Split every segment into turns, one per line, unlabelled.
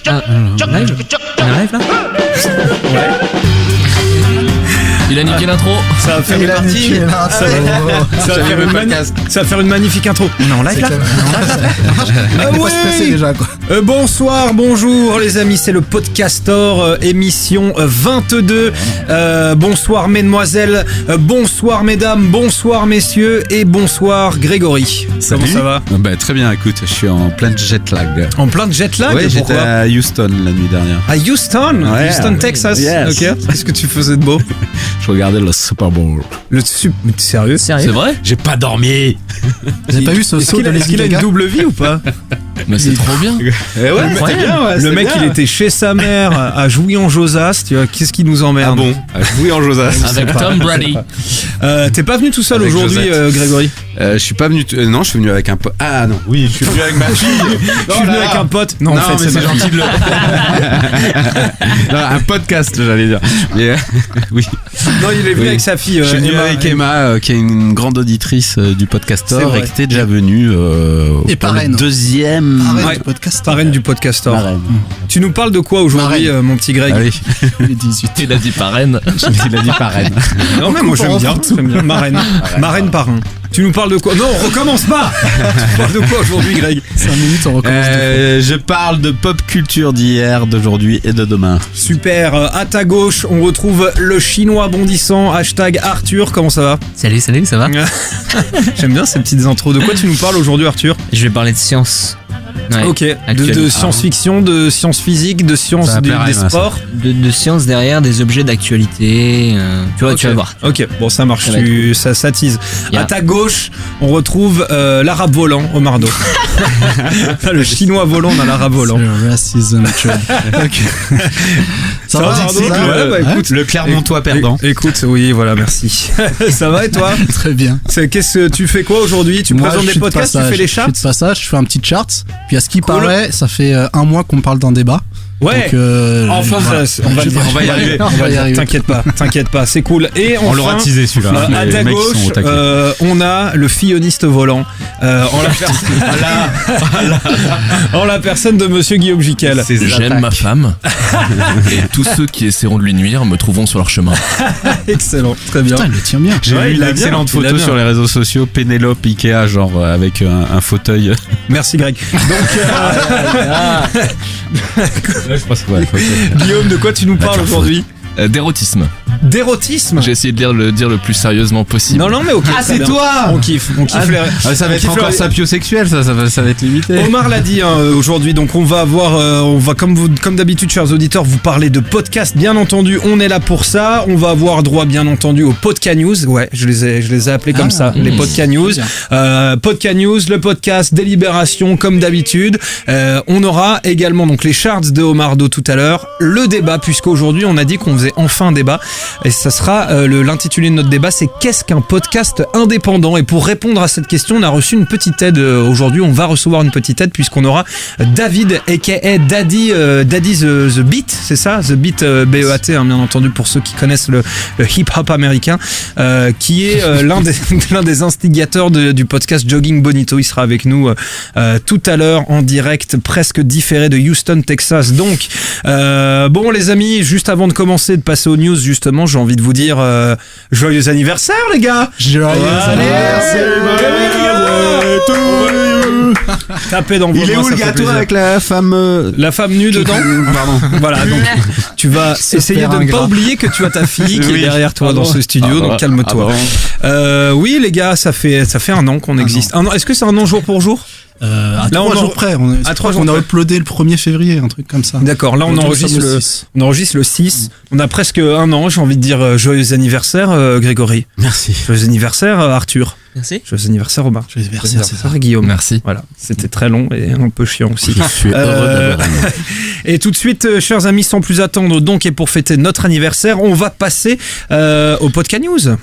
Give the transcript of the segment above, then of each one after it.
Live. On est live là. Il a niqué l'intro.
Ça va faire une partie. Ça va faire une magnifique intro. Non, live là. Bonsoir, bonjour les amis, c'est le Podcastor, émission 22. Bonsoir mesdemoiselles, bonsoir mesdames, bonsoir messieurs et bonsoir Grégory.
Salut.
Comment ça va?
Bah, très bien, écoute, je suis en plein jet lag.
En plein de jet lag?
Ouais, j'étais à Houston la nuit dernière.
À Houston?
Ouais,
Houston, Texas.
yes.
Ok. Qu'est-ce que tu faisais de beau?
Je regardais le Super Bowl.
Mais t'es sérieux?
C'est vrai?
J'ai pas dormi.
Vous avez pas vu ce saut de
Est-ce qu'il a une double vie ou pas?
Mais c'est trop bien.
Eh ouais, c'était bien, ouais,
Le
c'est
mec,
bien.
il était chez sa mère à Jouy-en-Josas, tu vois, qu'est-ce qui nous emmerde?
Ah bon? Oui, en Josas.
Avec Tom Brady.
T'es pas venu tout seul
Avec
aujourd'hui,
Josette.
Grégory?
Je suis pas venu. Non, je suis venu avec un pote. Ah non, oui, je suis venu avec ma fille.
Je suis venu avec un pote. Non, en fait,
mais
c'est
c'est
ma fille.
gentil de le. Non, un podcast, j'allais dire. Mais oui.
Non, il est venu
Oui.
avec sa fille.
Je suis venu avec Emma, qui est une grande auditrice du
C'est
Podcastor
vrai.
et qui était déjà venue
Et
pour
parraine.
le deuxième.
Ouais.
du podcast.
Parraine du Podcastor.
Marraine.
Tu nous parles de quoi aujourd'hui,
Marraine.
mon petit Greg?
Ah oui,
Les 18.
Il a dit parraine.
il a dit parraine.
Non, mais moi j'aime bien. Marraine. Marraine parrain. Tu nous parles de quoi? Non, on recommence pas. Tu parles de quoi aujourd'hui, Greg?
5 minutes, on recommence.
Je parle de pop culture d'hier, d'aujourd'hui et de demain.
Super. À ta gauche, on retrouve le chinois bondissant. Hashtag Arthur. Comment ça va?
Salut, ça va?
J'aime bien ces petites intros. De quoi tu nous parles aujourd'hui, Arthur?
Je vais parler de science. Ouais.
Ok. De
Actualité.
science-fiction, de science physique, de science
Ça va plaire à
des
Emma, ça.
sports.
De science derrière des objets d'actualité. Tu vois,
Ok.
tu vas voir.
Ok, bon ça marche,
Ça va être
ça tease.
Yeah.
À ta gauche, on retrouve l'arabe volant, Omardo. Le chinois volant, on a l'arabe volant.
Le racism trade. Ça va,
Arnaud?
c'est ça?
Ouais, bah, écoute,
Le Clermontois perdant.
Écoute, oui, voilà, merci. Ça va et toi?
Très bien.
Qu'est-ce que tu fais quoi aujourd'hui? Tu
Moi,
présentes
je
des
suis de
podcasts, tu
passage.
fais les
Je
charts?
suis de passage, je fais un petit chart. Puis à ce qui
Cool.
paraît, ça fait un mois qu'on parle d'un débat.
Ouais.
Donc,
Enfin,
voilà.
on va y arriver.
On va y arriver.
T'inquiète pas, c'est cool. Et
On l'aura
enfin,
teasé celui-là.
à
Les
ta
mecs
gauche,
sont au taquet.
on a le filloniste volant en la personne de Monsieur Guillaume Jiquel.
J'aime ma femme et tous ceux qui essaieront de lui nuire me trouveront sur leur chemin.
Excellent, très bien.
Putain, il le tient bien.
J'ai
Ouais,
vu
il
une
l'a
excellente
bien, il l'a
photo
bien.
sur les réseaux sociaux, Pénélope Ikea, genre avec un fauteuil.
Merci Greg. Donc
Je pense que ouais,
Guillaume, de quoi tu nous parles aujourd'hui?
D'érotisme.
D'érotisme?
J'ai essayé de le dire le plus sérieusement possible.
Non, mais ok.
Ah,
très
c'est
bien.
toi!
On kiffe les...
ça va être encore sapiosexuel, ça va être limité.
Omar l'a dit aujourd'hui, donc on va avoir, comme d'habitude, chers auditeurs, vous parler de podcasts. Bien entendu, on est là pour ça. On va avoir droit, bien entendu, aux Podcast News. Ouais, je les ai appelés comme ça, les Podcast News. Podcast News, le podcast Délibération, comme d'habitude. On aura également donc les charts de Omardo tout à l'heure, le débat, puisqu'aujourd'hui on a dit qu'on faisait enfin un débat, et ça sera l'intitulé de notre débat, c'est qu'est-ce qu'un podcast indépendant? Et pour répondre à cette question, on a reçu une petite aide aujourd'hui. On va recevoir une petite aide puisqu'on aura David aka Daddy the Beat, c'est ça, The Beat, B-E-A-T, hein, bien entendu, pour ceux qui connaissent le hip-hop américain, qui est l'un des instigateurs du podcast Jogging Bonito. Il sera avec nous tout à l'heure en direct, presque différé de Houston, Texas. Donc bon les amis, juste avant de commencer, de passer aux news, justement, j'ai envie de vous dire joyeux anniversaire les gars.
Joyeux anniversaire.
Tapez dans vos
Il est
mains,
où
ça
le
fait
gâteau
plaisir.
avec la femme
La femme nue dedans?
Pardon.
Voilà, donc tu vas essayer de ne pas oublier que tu as ta fille qui est
Oui.
derrière toi dans ce studio, donc calme-toi. Oui les gars, ça fait un an qu'on existe. Un an. Est-ce que c'est un an jour pour jour?
À
Là,
3
on
jours près. On
à 3 jours
on a
près.
uploadé le 1er février, un truc comme ça.
D'accord, là on enregistre le 6. On a presque un an, j'ai envie de dire joyeux anniversaire Grégory.
Merci.
Joyeux anniversaire Arthur.
Merci.
Joyeux anniversaire Omar.
Joyeux
Joyeux
anniversaire, c'est ça.
anniversaire Guillaume.
Merci.
Voilà, c'était très long et un peu chiant aussi.
Je suis heureux d'avoir un nom.
Et tout de suite, chers amis, sans plus attendre, donc, et pour fêter notre anniversaire, on va passer au Podcast News.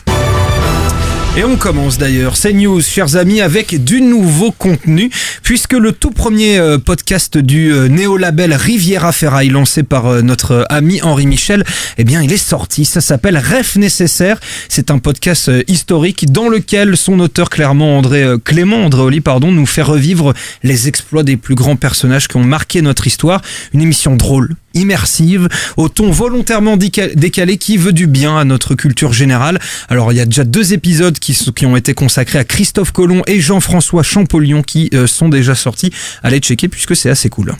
Et on commence d'ailleurs ces news, chers amis, avec du nouveau contenu, puisque le tout premier podcast du néo-label Riviera Ferraille, lancé par notre ami Henri Michel, eh bien il est sorti. Ça s'appelle Ref Nécessaire. C'est un podcast historique dans lequel son auteur Clément André Oli, nous fait revivre les exploits des plus grands personnages qui ont marqué notre histoire. Une émission drôle, immersive, au ton volontairement décalé qui veut du bien à notre culture générale. Alors il y a déjà 2 épisodes qui ont été consacrés à Christophe Colomb et Jean-François Champollion qui sont déjà sortis. Allez checker puisque c'est assez cool.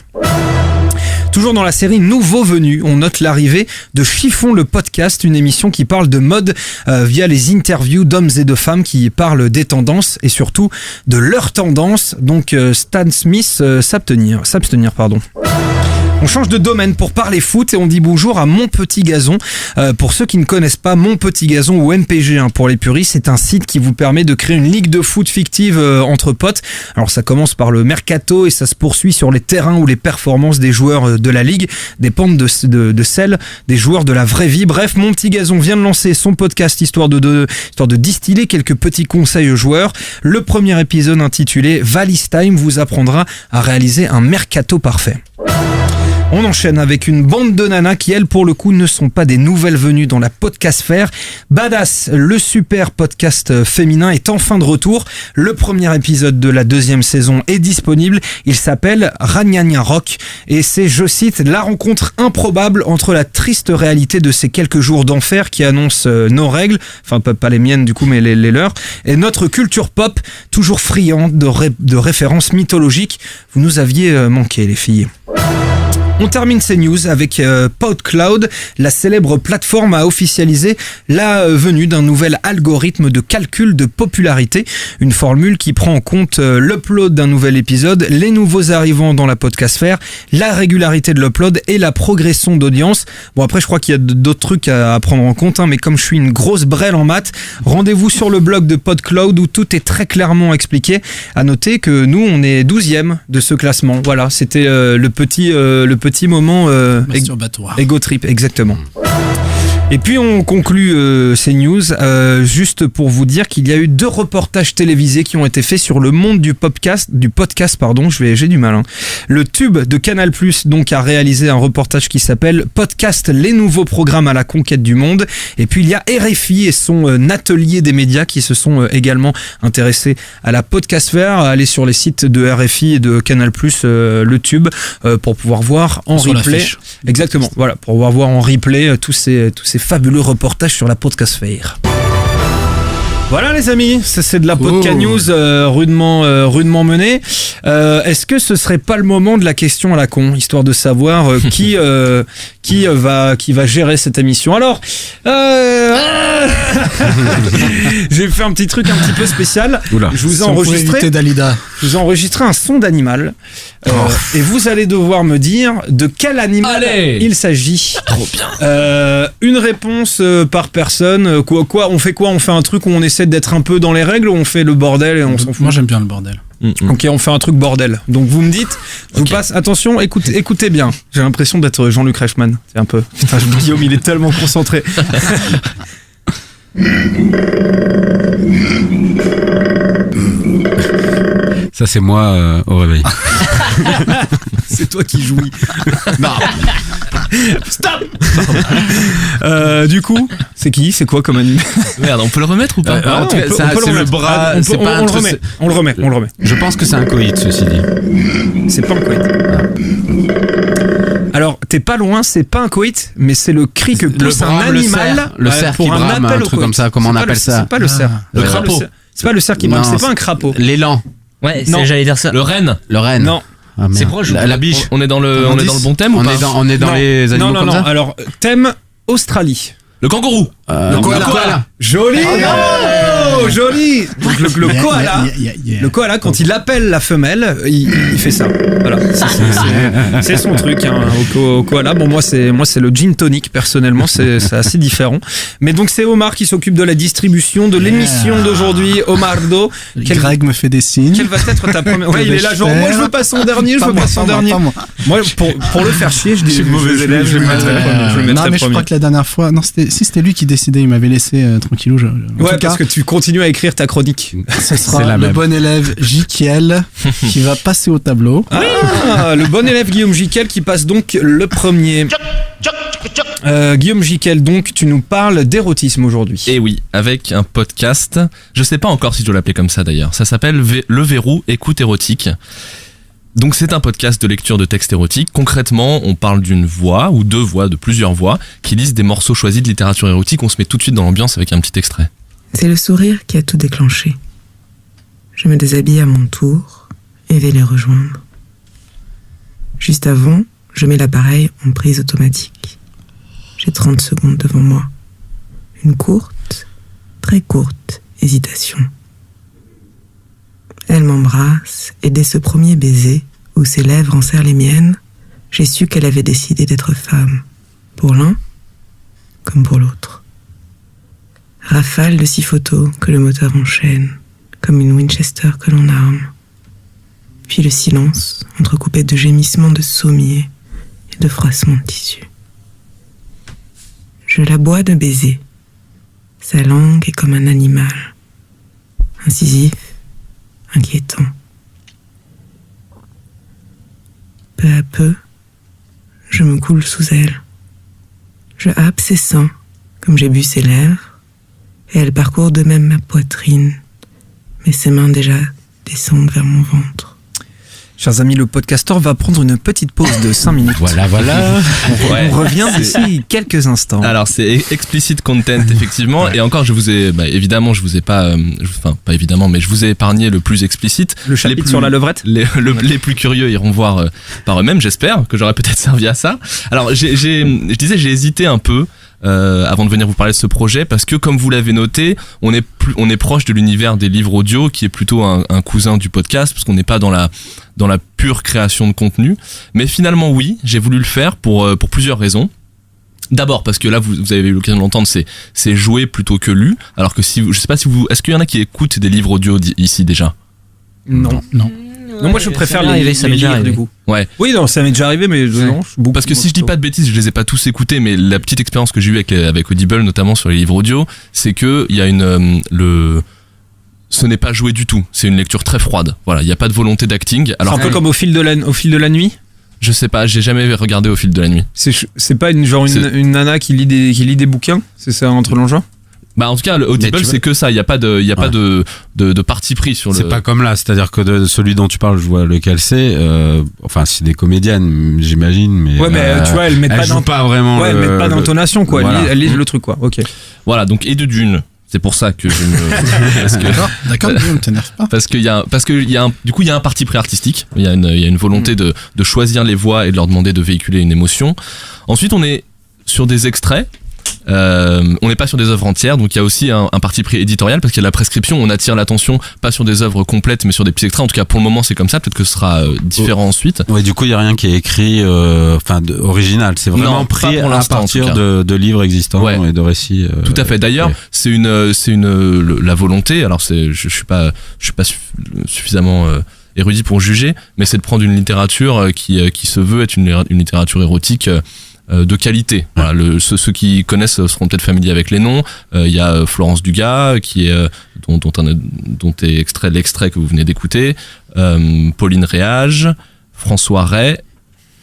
Toujours dans la série Nouveau Venu, on note l'arrivée de Chiffon le podcast, une émission qui parle de mode via les interviews d'hommes et de femmes qui parlent des tendances et surtout de leurs tendances. Donc Stan Smith s'abstenir. On change de domaine pour parler foot et on dit bonjour à Mon Petit Gazon. Pour ceux qui ne connaissent pas Mon Petit Gazon ou MPG pour les puristes, c'est un site qui vous permet de créer une ligue de foot fictive entre potes. Alors ça commence par le mercato et ça se poursuit sur les terrains où les performances des joueurs de la ligue dépendent de celles des joueurs de la vraie vie. Bref, Mon Petit Gazon vient de lancer son podcast histoire de distiller quelques petits conseils aux joueurs. Le premier épisode intitulé Valise Time vous apprendra à réaliser un mercato parfait. On enchaîne avec une bande de nanas qui, elles, pour le coup, ne sont pas des nouvelles venues dans la podcastphère. Badass, le super podcast féminin, est enfin de retour. Le premier épisode de la 2e saison est disponible. Il s'appelle Ragnagna Rock et c'est, je cite, la rencontre improbable entre la triste réalité de ces quelques jours d'enfer qui annoncent nos règles, enfin pas les miennes du coup, mais les leurs, et notre culture pop, toujours friande de références mythologiques. Vous nous aviez manqué, les filles. On termine ces news avec PodCloud. La célèbre plateforme a officialisé la venue d'un nouvel algorithme de calcul de popularité. Une formule qui prend en compte l'upload d'un nouvel épisode, les nouveaux arrivants dans la podcastphère, la régularité de l'upload et la progression d'audience. Bon, après, je crois qu'il y a d'autres trucs à prendre en compte, mais comme je suis une grosse brêle en maths, rendez-vous sur le blog de PodCloud où tout est très clairement expliqué. À noter que nous, on est 12e de ce classement. Voilà, c'était le petit moment
masturbatoire.
Ego trip, exactement. Et puis on conclut ces news juste pour vous dire qu'il y a eu 2 reportages télévisés qui ont été faits sur le monde du podcast, j'ai du mal. Le Tube de Canal+ donc a réalisé un reportage qui s'appelle Podcast, les nouveaux programmes à la conquête du monde. Et puis il y a RFI et son atelier des médias qui se sont également intéressés à la podcastphère. Allez sur les sites de RFI et de Canal+, le Tube, pour pouvoir voir en
sur
replay. Exactement. Voilà, pour pouvoir voir en replay tous ces fabuleux reportages sur la podcastphère. Voilà les amis, ça c'est de la Podcast News rudement menée. Est-ce que ce serait pas le moment de la question à la con, histoire de savoir qui va gérer cette émission. Alors, j'ai fait un petit truc un petit peu spécial.
Oula.
Je vous ai enregistré un son d'animal. Et vous allez devoir me dire de quel animal il s'agit.
Trop bien.
Une réponse par personne. Quoi, on fait quoi? On fait un truc où on essaie d'être un peu dans les règles ou on fait le bordel et on s'en fout?
Moi j'aime bien le bordel.
Ok, on fait un truc bordel. Donc vous me dites, je vous passe. Attention, écoutez bien. J'ai l'impression d'être Jean-Luc Reichmann. C'est un peu. Putain, Guillaume, il est tellement concentré.
Ça c'est moi au réveil.
C'est toi qui jouis.
Non.
Stop. Du coup, c'est qui? C'est quoi comme animal?
Merde, on peut le remettre ou pas?
En tout cas,
on
ça,
peut le
c'est le
remettre.
bras.
On
c'est
peut-
pas un
on le
truc.
remet. On le remet.
Je pense que c'est un coït, ceci dit.
C'est pas un coït. Alors, t'es pas loin, c'est pas un coït, mais c'est le cri que pousse un
brame, le
animal
cerf. Le cerf
pour
qui
un
brame,
appel
un
au
truc
coït.
comme ça, comment on
C'est pas
appelle
le-
ça?
C'est pas le cerf.
Le
C'est pas
crapaud.
C'est pas le cerf qui brame,
Non,
c'est pas un crapaud.
L'élan,
Ouais,
Non.
j'allais dire ça.
Le renne.
le renne.
Non.
Ah, merde.
C'est proche.
La biche.
On est dans le bon thème ou
On
pas?
est dans
Non.
les animaux
Non.
comme ça.
Alors, thème Australie.
Le kangourou.
Le koala.
Joli. Oh, joli. Donc le koala.
Yeah.
Le koala, quand il appelle la femelle, il fait ça. Voilà, c'est son truc au koala. Bon, moi c'est le gin tonic personnellement, c'est assez différent. Mais donc c'est Omar qui s'occupe de la distribution de l'émission d'aujourd'hui. Omardo,
Greg me fait des signes.
quelle va être ta première? Ouais, il est là genre moi je veux passer en dernier, je veux passer en dernier. Moi pour le faire chier, je dis
Je suis
mauvais élève, je le mettrai
Non,
premier.
mais je crois que la dernière fois, non, c'était lui qui décidé, il m'avait laissé tranquillou. En
Ouais,
tout
parce
cas,
que tu continues à écrire ta chronique.
ce
C'est
sera
la
le
même.
bon élève Jikiel qui va passer au tableau.
Ah, le bon élève Guillaume Jiquel qui passe donc le premier. Guillaume Jiquel, donc, tu nous parles d'érotisme aujourd'hui.
Et oui, avec un podcast, je sais pas encore si je dois l'appeler comme ça d'ailleurs, ça s'appelle Le Verrou, écoute érotique. Donc c'est un podcast de lecture de textes érotiques. Concrètement, on parle d'une voix ou deux voix, de plusieurs voix, qui lisent des morceaux choisis de littérature érotique. On se met tout de suite dans l'ambiance avec un petit extrait.
C'est le sourire qui a tout déclenché. Je me déshabille à mon tour et vais les rejoindre. Juste avant, je mets l'appareil en prise automatique. J'ai 30 secondes devant moi. Une courte, très courte hésitation. Elle m'embrasse et dès ce premier baiser, où ses lèvres enserrent les miennes, j'ai su qu'elle avait décidé d'être femme. Pour l'un, comme pour l'autre. Rafale de 6 photos que le moteur enchaîne, comme une Winchester que l'on arme. Puis le silence, entrecoupé de gémissements de sommiers et de froissements de tissu. Je la bois de baisers. Sa langue est comme un animal. Incisif, inquiétant. Peu à peu, je me coule sous elle. Je happe ses seins, comme j'ai bu ses lèvres, et elle parcourt de même ma poitrine, mais ses mains déjà descendent vers mon ventre.
Chers amis, le podcasteur va prendre une petite pause de 5 minutes.
Voilà.
Ouais.
On revient d'ici quelques instants.
Alors c'est explicit content effectivement, et encore je vous ai, évidemment je vous ai pas, enfin pas évidemment, mais je vous ai épargné le plus explicite.
Le chapitre sur la levrette.
Les plus curieux iront voir par eux-mêmes, j'espère que j'aurais peut-être servi à ça. Alors j'ai hésité un peu avant de venir vous parler de ce projet, parce que comme vous l'avez noté, on est proche de l'univers des livres audio, qui est plutôt un cousin du podcast, parce qu'on n'est pas dans la pure création de contenu. Mais finalement oui, j'ai voulu le faire pour plusieurs raisons. D'abord parce que là vous avez eu l'occasion de l'entendre, c'est joué plutôt que lu, alors que je sais pas si est-ce qu'il y en a qui écoutent des livres audio ici déjà?
Non, moi je préfère les lire du coup.
Ouais.
Oui, non, ça m'est déjà arrivé, mais non, beaucoup.
Parce que si je dis pas de bêtises, je les ai pas tous écoutés, mais la petite expérience que j'ai eue avec Audible, notamment sur les livres audio, c'est que il y a ce n'est pas joué du tout. C'est une lecture très froide. Voilà, il y a pas de volonté d'acting. Alors
c'est un peu comme au fil de la nuit.
Je sais pas, j'ai jamais regardé Au fil de la nuit.
C'est pas une nana qui lit des bouquins, c'est ça entre l'enjeu.
Bah en tout cas, le Audible c'est que ça. Il y a pas de parti pris sur le.
C'est pas comme là, c'est-à-dire que de celui dont tu parles, je vois lequel c'est. Enfin, c'est des comédiennes, j'imagine, mais.
Ouais, mais tu vois, elles mettent pas
vraiment.
Ouais, elles mettent pas d'intonation, quoi.
Voilà.
Elles lisent le truc, quoi. Ok.
Voilà, donc et de d'une. C'est pour ça que je me.
D'accord, Guillaume, t'énerve pas.
Parce qu'il y a un parti pris artistique. Il y a une volonté de choisir les voix et de leur demander de véhiculer une émotion. Ensuite, on est sur des extraits. On n'est pas sur des œuvres entières, donc il y a aussi un parti pris éditorial, parce qu'il y a la prescription, on attire l'attention pas sur des œuvres complètes mais sur des petits extraits. En tout cas pour le moment c'est comme ça, peut-être que ce sera différent ensuite.
Ouais, du coup il y a rien qui est écrit original, c'est vraiment
Non,
pris
pas pour
à
l'instant,
partir
en tout cas.
de livres existants et de récits.
Tout à fait. D'ailleurs,
okay.
c'est la volonté. Alors je suis pas suffisamment érudit pour juger, mais c'est de prendre une littérature qui se veut être une littérature érotique de qualité. Voilà, ceux qui connaissent seront peut-être familiers avec les noms. Il y a Florence Dugas qui est dont est extrait l'extrait que vous venez d'écouter, Pauline Réage, François Ray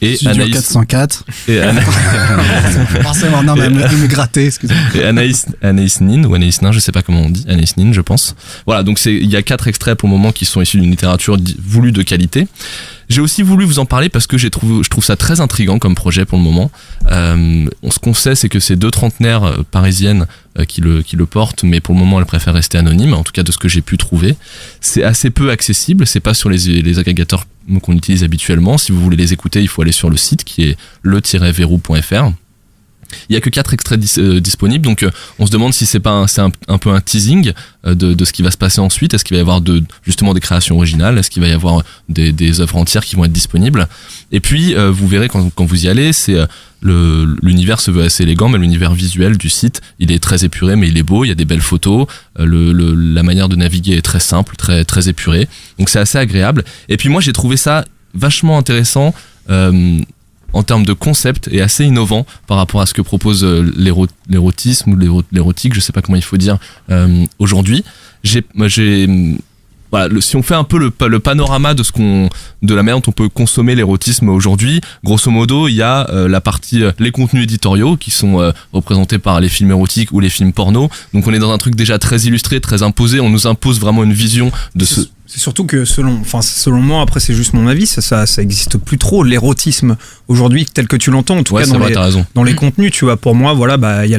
et
Studio
Anaïs
404.
et
Forcément, non, mais elle me grattait, excusez-moi.
et Anaïs Nin ou Anaïs Nin, je sais pas comment on dit, Anaïs Nin, je pense. Voilà, donc il y a 4 extraits pour le moment qui sont issus d'une littérature voulue de qualité. J'ai aussi voulu vous en parler parce que je trouve ça très intriguant comme projet pour le moment. Ce qu'on sait, c'est que c'est 2 trentenaires parisiennes qui le portent, mais pour le moment, elles préfèrent rester anonymes, en tout cas de ce que j'ai pu trouver. C'est assez peu accessible, c'est pas sur les agrégateurs qu'on utilise habituellement. Si vous voulez les écouter, il faut aller sur le site qui est le-verrou.fr. Il y a que 4 extraits disponibles, donc on se demande si c'est un peu un teasing de ce qui va se passer ensuite. Est-ce qu'il va y avoir justement des créations originales? Est-ce qu'il va y avoir des œuvres entières qui vont être disponibles? Et puis vous verrez quand vous y allez, l'univers se veut assez élégant, mais l'univers visuel du site, il est très épuré, mais il est beau. Il y a des belles photos. La manière de naviguer est très simple, très très épurée. Donc c'est assez agréable. Et puis moi j'ai trouvé ça vachement intéressant. en termes de concept est assez innovant par rapport à ce que propose l'érotisme ou l'érotique, je sais pas comment il faut dire aujourd'hui. Voilà, si on fait un peu le panorama de de la manière dont on peut consommer l'érotisme aujourd'hui, grosso modo, il y a la partie les contenus éditoriaux qui sont représentés par les films érotiques ou les films porno. Donc on est dans un truc déjà très illustré, très imposé. On nous impose vraiment une vision de ce.
C'est surtout que selon moi, après c'est juste mon avis, ça existe plus trop l'érotisme aujourd'hui tel que tu l'entends, en tout cas dans les contenus, tu vois. Pour moi, voilà, bah il y a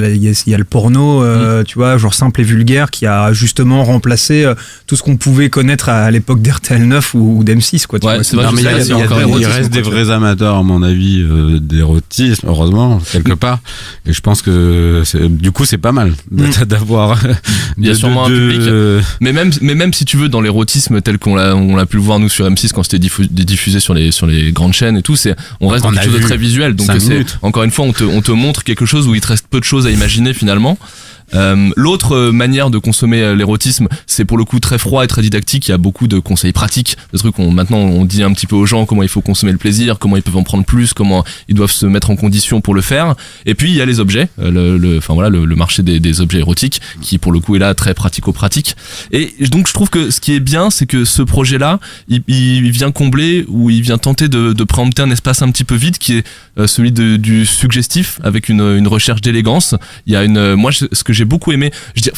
le porno, tu vois, genre simple et vulgaire, qui a justement remplacé tout ce qu'on pouvait connaître à l'époque d'RTL 9 ou d'M6, quoi. Tu vois,
c'est vrai, mais il reste des vrais amateurs, à mon avis, d'érotisme, heureusement, quelque part. Et je pense que du coup c'est pas mal d'avoir.
Il y a sûrement un public, mais même si tu veux, dans l'érotisme tel qu'on l'a pu le voir nous sur M6 quand c'était diffusé sur les grandes chaînes et tout, on reste dans quelque chose de très visuel, donc encore une fois on te montre quelque chose où il te reste peu de choses à imaginer finalement. L'autre manière de consommer l'érotisme, c'est pour le coup très froid et très didactique. Il y a beaucoup de conseils pratiques, de trucs maintenant on dit un petit peu aux gens comment il faut consommer le plaisir, comment ils peuvent en prendre plus, comment ils doivent se mettre en condition pour le faire. Et puis il y a les objets, le marché des objets érotiques qui pour le coup est là très pratico-pratique. Et donc je trouve que ce qui est bien, c'est que ce projet-là, il vient combler ou il vient tenter de préempter un espace un petit peu vide qui est celui du suggestif avec une recherche d'élégance. Il y a ce que j'ai beaucoup aimé,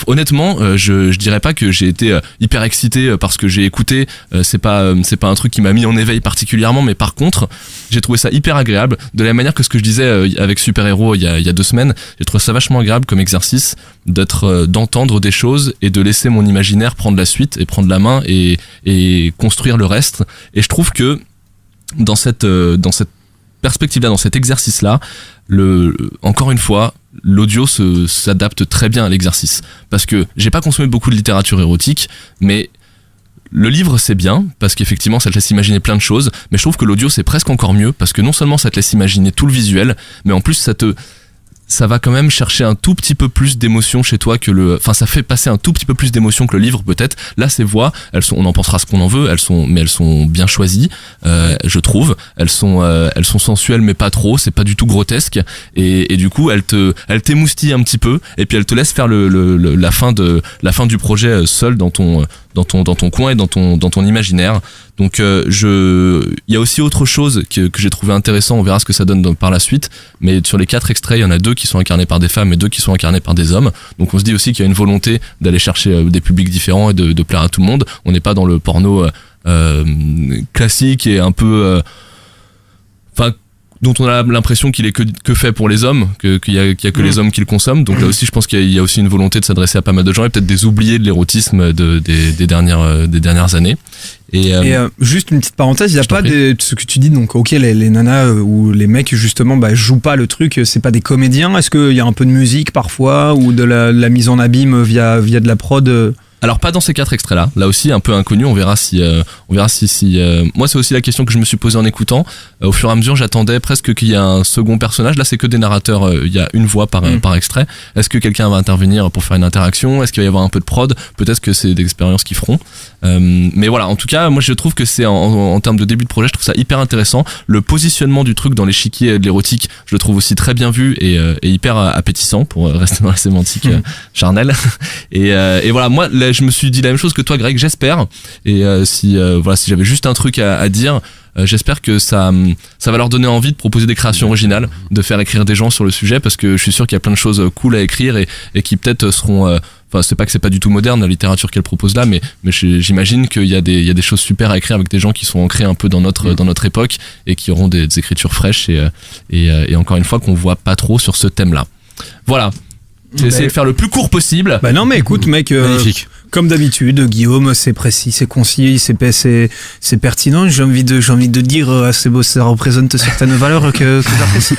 honnêtement, je dirais pas que j'ai été hyper excité parce que j'ai écouté, c'est pas un truc qui m'a mis en éveil particulièrement, mais par contre j'ai trouvé ça hyper agréable, de la manière que ce que je disais avec Super Héros il y a 2 semaines. J'ai trouvé ça vachement agréable comme exercice d'entendre des choses et de laisser mon imaginaire prendre la suite et prendre la main et construire le reste. Et je trouve que dans cette perspective là, dans cet exercice là, encore une fois, l'audio s'adapte très bien à l'exercice, parce que j'ai pas consommé beaucoup de littérature érotique, mais le livre c'est bien parce qu'effectivement ça te laisse imaginer plein de choses, mais je trouve que l'audio c'est presque encore mieux parce que non seulement ça te laisse imaginer tout le visuel, mais en plus ça va quand même chercher un tout petit peu plus d'émotion chez toi ça fait passer un tout petit peu plus d'émotion que le livre peut-être. Là, ces voix, on en pensera ce qu'on en veut, mais elles sont bien choisies, je trouve. Elles sont sensuelles mais pas trop, c'est pas du tout grotesque, et du coup elles t'émoustillent un petit peu, et puis elles te laissent faire la fin du projet seul dans ton coin et dans ton imaginaire. Donc il y a aussi autre chose que j'ai trouvé intéressant, on verra ce que ça donne par la suite, mais sur les 4 extraits, il y en a 2 qui sont incarnés par des femmes et 2 qui sont incarnés par des hommes. Donc on se dit aussi qu'il y a une volonté d'aller chercher des publics différents et de plaire à tout le monde. On n'est pas dans le porno classique et un peu dont on a l'impression qu'il est que fait pour les hommes, qu'il y a que les hommes qui le consomment. Donc là aussi, je pense qu'il y a aussi une volonté de s'adresser à pas mal de gens et peut-être des oubliés de l'érotisme des dernières années. Et
juste une petite parenthèse, il y a pas ce que tu dis, donc ok, les nanas ou les mecs justement jouent pas le truc, c'est pas des comédiens. Est-ce qu'il y a un peu de musique parfois ou de la mise en abîme via de la prod?
Alors pas dans ces 4 extraits là aussi un peu inconnu, on verra si moi c'est aussi la question que je me suis posée en écoutant. Au fur et à mesure j'attendais presque qu'il y ait un second personnage. Là c'est que des narrateurs, il y a une voix par extrait. Est-ce que quelqu'un va intervenir pour faire une interaction? Est-ce qu'il va y avoir un peu de prod? Peut-être que c'est des expériences qu'ils feront, mais voilà, en tout cas moi je trouve que c'est en termes de début de projet, je trouve ça hyper intéressant. Le positionnement du truc dans l'échiquier de l'érotique, je le trouve aussi très bien vu et hyper appétissant, pour rester dans la sémantique charnelle. Et voilà, moi là, je me suis dit la même chose que toi, Greg, j'espère. Et si j'avais juste un truc à dire, j'espère que ça va leur donner envie de proposer des créations originales, de faire écrire des gens sur le sujet, parce que je suis sûr qu'il y a plein de choses cool à écrire et qui peut-être seront c'est pas que c'est pas du tout moderne la littérature qu'elle propose là, mais j'imagine qu'il y a des choses super à écrire avec des gens qui sont ancrés un peu dans notre époque et qui auront des écritures fraîches et encore une fois qu'on voit pas trop sur ce thème là. Voilà. J'ai essayé de faire le plus court possible.
Non mais écoute mec,
magnifique.
Comme d'habitude, Guillaume, c'est précis, c'est concis, c'est pertinent. J'ai envie de dire, c'est beau, ça représente certaines valeurs que j'apprécie.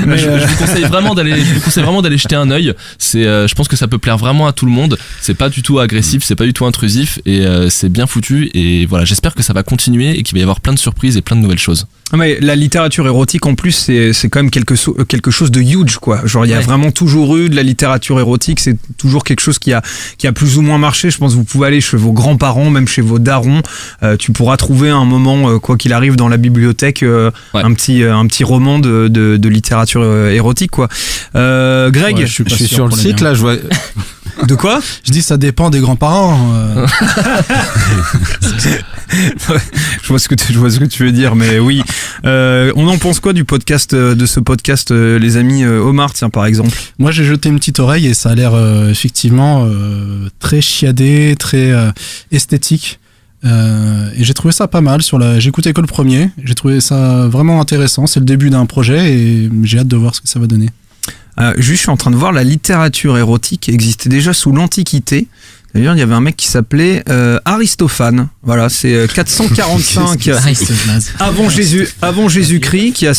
Mais je vous conseille vraiment d'aller jeter un œil. Je pense que ça peut plaire vraiment à tout le monde. C'est pas du tout agressif, c'est pas du tout intrusif et c'est bien foutu. Et voilà, j'espère que ça va continuer et qu'il va y avoir plein de surprises et plein de nouvelles choses.
Mais la littérature érotique en plus c'est quand même quelque chose de huge quoi. Genre il y a vraiment toujours eu de la littérature érotique, c'est toujours quelque chose qui a plus ou moins marché. Je pense que vous pouvez aller chez vos grands-parents, même chez vos darons, tu pourras trouver un moment quoi qu'il arrive dans la bibliothèque un petit roman de littérature érotique quoi. Greg,
je suis sur le site là, je vois.
De quoi?
Je dis ça dépend des grands-parents.
Je vois ce que tu veux dire, mais oui. On en pense quoi du podcast, de ce podcast, les amis Omar, tiens par exemple?
Moi j'ai jeté une petite oreille et ça a l'air effectivement très chiadé, très esthétique. Et j'ai trouvé ça pas mal. J'ai écouté que le premier. J'ai trouvé ça vraiment intéressant. C'est le début d'un projet et j'ai hâte de voir ce que ça va donner.
Juste, je suis en train de voir, la littérature érotique existait déjà sous l'Antiquité. D'ailleurs, il y avait un mec qui s'appelait Aristophane. Voilà, c'est 445 avant Jésus-Christ qui a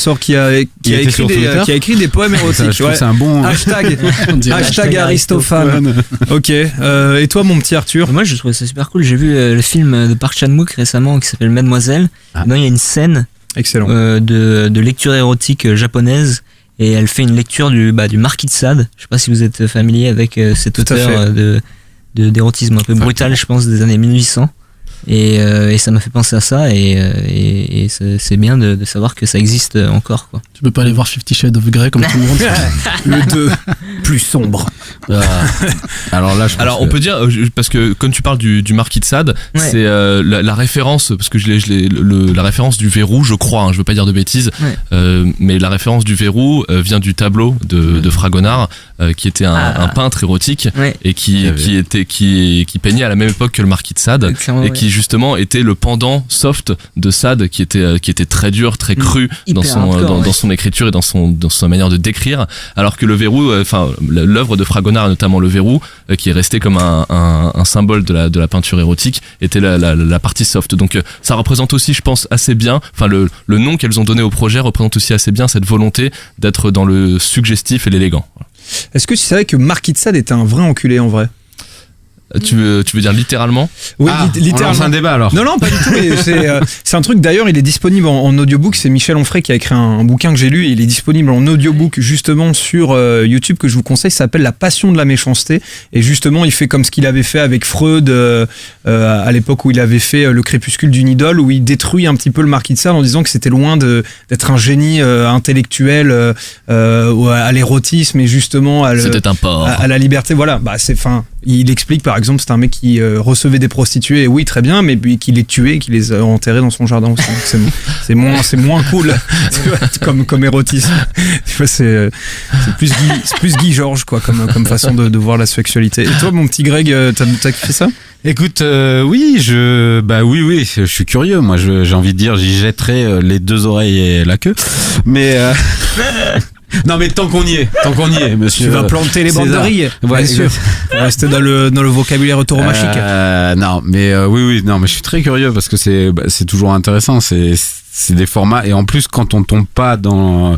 écrit des poèmes érotiques.
Je trouve c'est un bon
hashtag Aristophane. Ok. Et toi, mon petit Arthur?
Moi, je trouvais ça super cool. J'ai vu le film de Park Chan-wook récemment qui s'appelle Mademoiselle. Dedans, il y a une scène de lecture érotique japonaise. Et elle fait une lecture du Marquis de Sade. Je sais pas si vous êtes familier avec cet auteur d'érotisme un peu brutal, je pense, des années 1800. Et ça m'a fait penser à ça et c'est bien de savoir que ça existe encore quoi.
Tu peux pas aller voir 50 Shades of Grey comme tout le monde.
Le 2 plus sombre.
Alors là,
on peut dire parce que quand tu parles du Marquis de Sade, c'est la référence parce que la référence du verrou, je crois, je veux pas dire de bêtises, mais la référence du verrou vient du tableau de Fragonard qui était un peintre érotique et qui peignait à la même époque que le Marquis de Sade et qui justement était le pendant soft de Sade qui était très dur, très cru dans son écriture et dans sa manière de décrire, alors que le verrou, l'œuvre de Fragonard, notamment le verrou, qui est resté comme un symbole de la peinture érotique, était la partie soft. Donc ça représente aussi, je pense, assez bien, le nom qu'elles ont donné au projet représente aussi assez bien cette volonté d'être dans le suggestif et l'élégant. Voilà.
Est-ce que tu savais que Marquis de Sade était un vrai enculé en vrai?
Tu veux dire littéralement?
Oui,
littéralement. On lance un débat alors.
Non, pas du tout. Mais c'est un truc, d'ailleurs, il est disponible en audiobook. C'est Michel Onfray qui a écrit un bouquin que j'ai lu. Et il est disponible en audiobook justement sur YouTube que je vous conseille. Ça s'appelle La Passion de la méchanceté. Et justement, il fait comme ce qu'il avait fait avec Freud à l'époque où il avait fait Le Crépuscule d'une idole, où il détruit un petit peu le Marquis de Sade en disant que c'était loin d'être un génie intellectuel à l'érotisme et justement
c'était un porc.
À la liberté. Voilà, il explique par exemple, c'est un mec qui recevait des prostituées, et oui, très bien, mais puis qui les tuait, qui les enterrait dans son jardin aussi. C'est moins cool comme érotisme. C'est plus Guy Georges quoi, comme façon de voir la sexualité. Et toi, mon petit Greg, t'as fait ça?
Écoute, oui, je suis curieux. Moi, j'ai envie de dire, j'y jetterai les deux oreilles et la queue. Mais non, mais tant qu'on y est, monsieur.
Tu vas planter les banderilles, bien sûr. Rester dans le vocabulaire tauromachique.
Non, mais oui, non, mais je suis très curieux parce que c'est toujours intéressant. C'est des formats, et en plus quand on tombe pas dans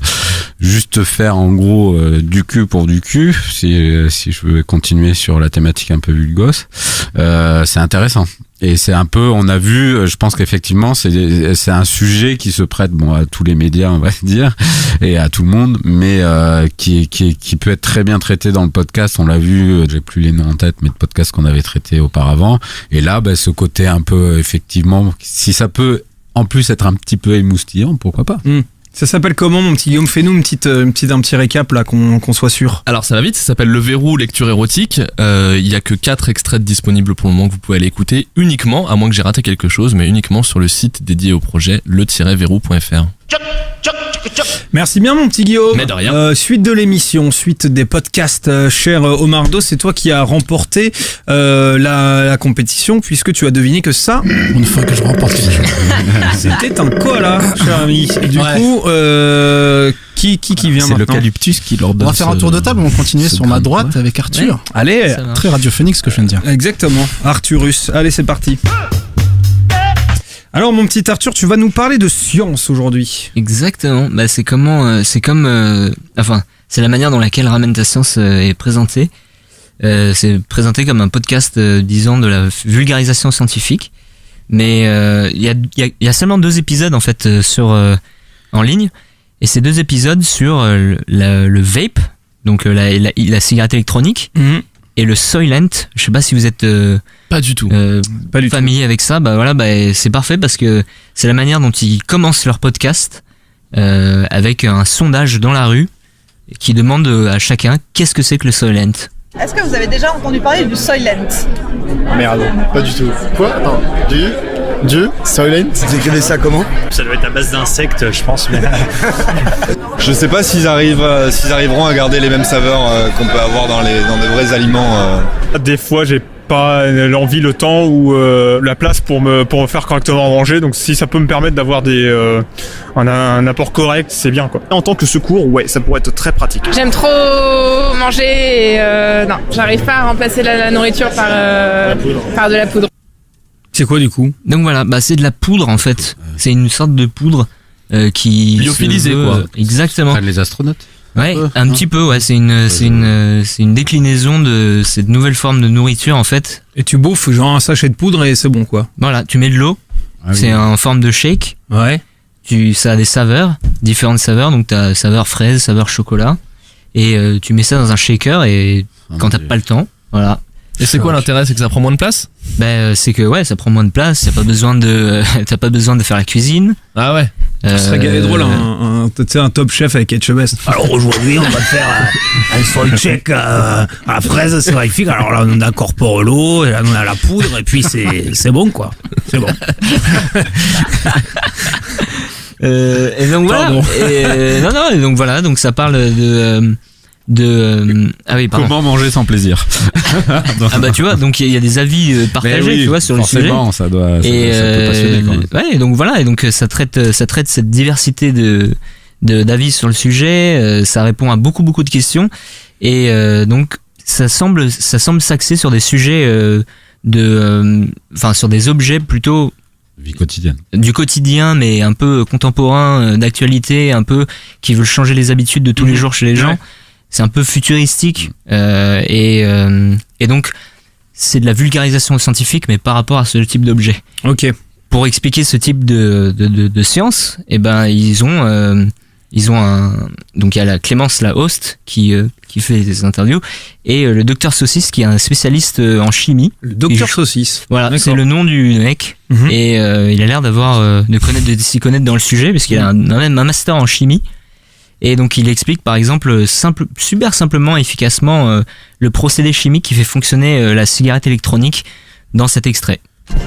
juste faire en gros du cul pour du cul, si je veux continuer sur la thématique un peu vulgose, c'est intéressant. Et c'est un peu, on a vu, je pense qu'effectivement c'est un sujet qui se prête à tous les médias, on va dire, et à tout le monde, mais qui peut être très bien traité dans le podcast. On l'a vu, j'ai plus les noms en tête, mais de podcasts qu'on avait traités auparavant. Et là, ce côté un peu, effectivement, si ça peut en plus être un petit peu émoustillant, pourquoi pas.
Ça s'appelle comment, mon petit Guillaume? Fais-nous un petit récap là, qu'on soit sûr.
Alors ça va vite, ça s'appelle Le Verrou, lecture érotique. Il y a que 4 extraits disponibles pour le moment que vous pouvez aller écouter uniquement, à moins que j'ai raté quelque chose, mais uniquement sur le site dédié au projet, le-verrou.fr.
Merci bien, mon petit Guillaume.
Mais de rien.
Suite de l'émission, suite des podcasts, cher Omardo, c'est toi qui as remporté la compétition, puisque tu as deviné que ça,
Une fois que je remporte quelque chose.
c'était un koala, cher ami. Et du coup, qui vient
C'est
maintenant?
l'eucalyptus qui leur donne.
On va faire un tour de table, on va continuer
ce
sur ma
grain de
droite
poids.
avec Arthur.
Ouais.
Allez,
Ça marche.
Très radiophonique ce que je viens de dire.
exactement, Arthurus. Allez, c'est parti. Alors, mon petit Arthur, tu vas nous parler de science aujourd'hui.
Exactement. C'est la manière dans laquelle Ramène ta science est présentée. C'est présenté comme un podcast, disons, de la vulgarisation scientifique. Mais il y a seulement 2 épisodes en fait sur en ligne. Et c'est 2 épisodes sur le vape, donc la cigarette électronique, et le Soylent. Je sais pas si vous êtes
pas du tout
familier avec ça. Bah voilà, c'est parfait parce que c'est la manière dont ils commencent leur podcast avec un sondage dans la rue qui demande à chacun qu'est-ce que c'est que le Soylent.
Est-ce que vous avez déjà entendu parler du Soylent ?
Merde, pas du tout. Quoi ? Attends, du Soylent ?
Vous écrivez ça comment ?
Ça doit être à base d'insectes, je pense. Mais...
Je sais pas s'ils arriveront à garder les mêmes saveurs qu'on peut avoir dans des vrais aliments.
Des fois, j'ai pas l'envie, le temps ou la place pour me faire correctement manger. Donc si ça peut me permettre d'avoir un apport correct, c'est bien quoi. En tant que secours, ouais, ça pourrait être très pratique.
J'aime trop manger et non, j'arrive pas à remplacer la nourriture par de la poudre.
C'est quoi du coup ?
Donc voilà, c'est de la poudre en fait. C'est une sorte de poudre qui
lyophilisée quoi.
Exactement.
Enfin, les astronautes.
Ouais, un petit peu, ouais. C'est une déclinaison de cette nouvelle forme de nourriture en fait.
Et tu bouffes genre un sachet de poudre et c'est bon quoi.
Voilà, tu mets de l'eau. C'est en forme de shake.
Ouais.
Ça a des saveurs, différentes saveurs. Donc t'as saveur fraise, saveur chocolat. Et tu mets ça dans un shaker et quand t'as pas le temps, voilà.
Et c'est quoi l'intérêt ? C'est que ça prend moins de place ?
C'est que ça prend moins de place. T'as pas besoin de faire la cuisine.
Ah ouais.
Ce serait galé drôle, un top chef avec HMS.
Alors aujourd'hui, on va te faire un soy check à la fraise, c'est magnifique. Alors là, on incorpore l'eau, et là, on a la poudre, et puis c'est bon, quoi. C'est bon.
Et donc voilà. Et donc voilà. Donc ça parle ah oui, pardon.
Comment manger sans plaisir.
Tu vois, donc il y a des avis partagés, tu vois, sur le sujet.
Ça peut passionner quand même.
Ouais, donc voilà, et donc ça traite cette diversité d'avis sur le sujet, ça répond à beaucoup de questions, et donc ça semble s'axer sur des sujets sur des objets plutôt
vie quotidienne.
Du quotidien, mais un peu contemporain, d'actualité, un peu qui veulent changer les habitudes de tous les jours chez les gens. C'est un peu futuristique et donc c'est de la vulgarisation scientifique, mais par rapport à ce type d'objet.
Ok.
Pour expliquer ce type de science, ils ont donc il y a la Clémence la host qui fait des interviews, et le docteur Saucisse qui est un spécialiste en chimie.
Le docteur Saucisse.
Voilà, c'est le nom du mec. Et il a l'air de s'y connaître dans le sujet, parce qu'il a même un master en chimie. Et donc il explique par exemple super simplement et efficacement le procédé chimique qui fait fonctionner la cigarette électronique dans cet extrait.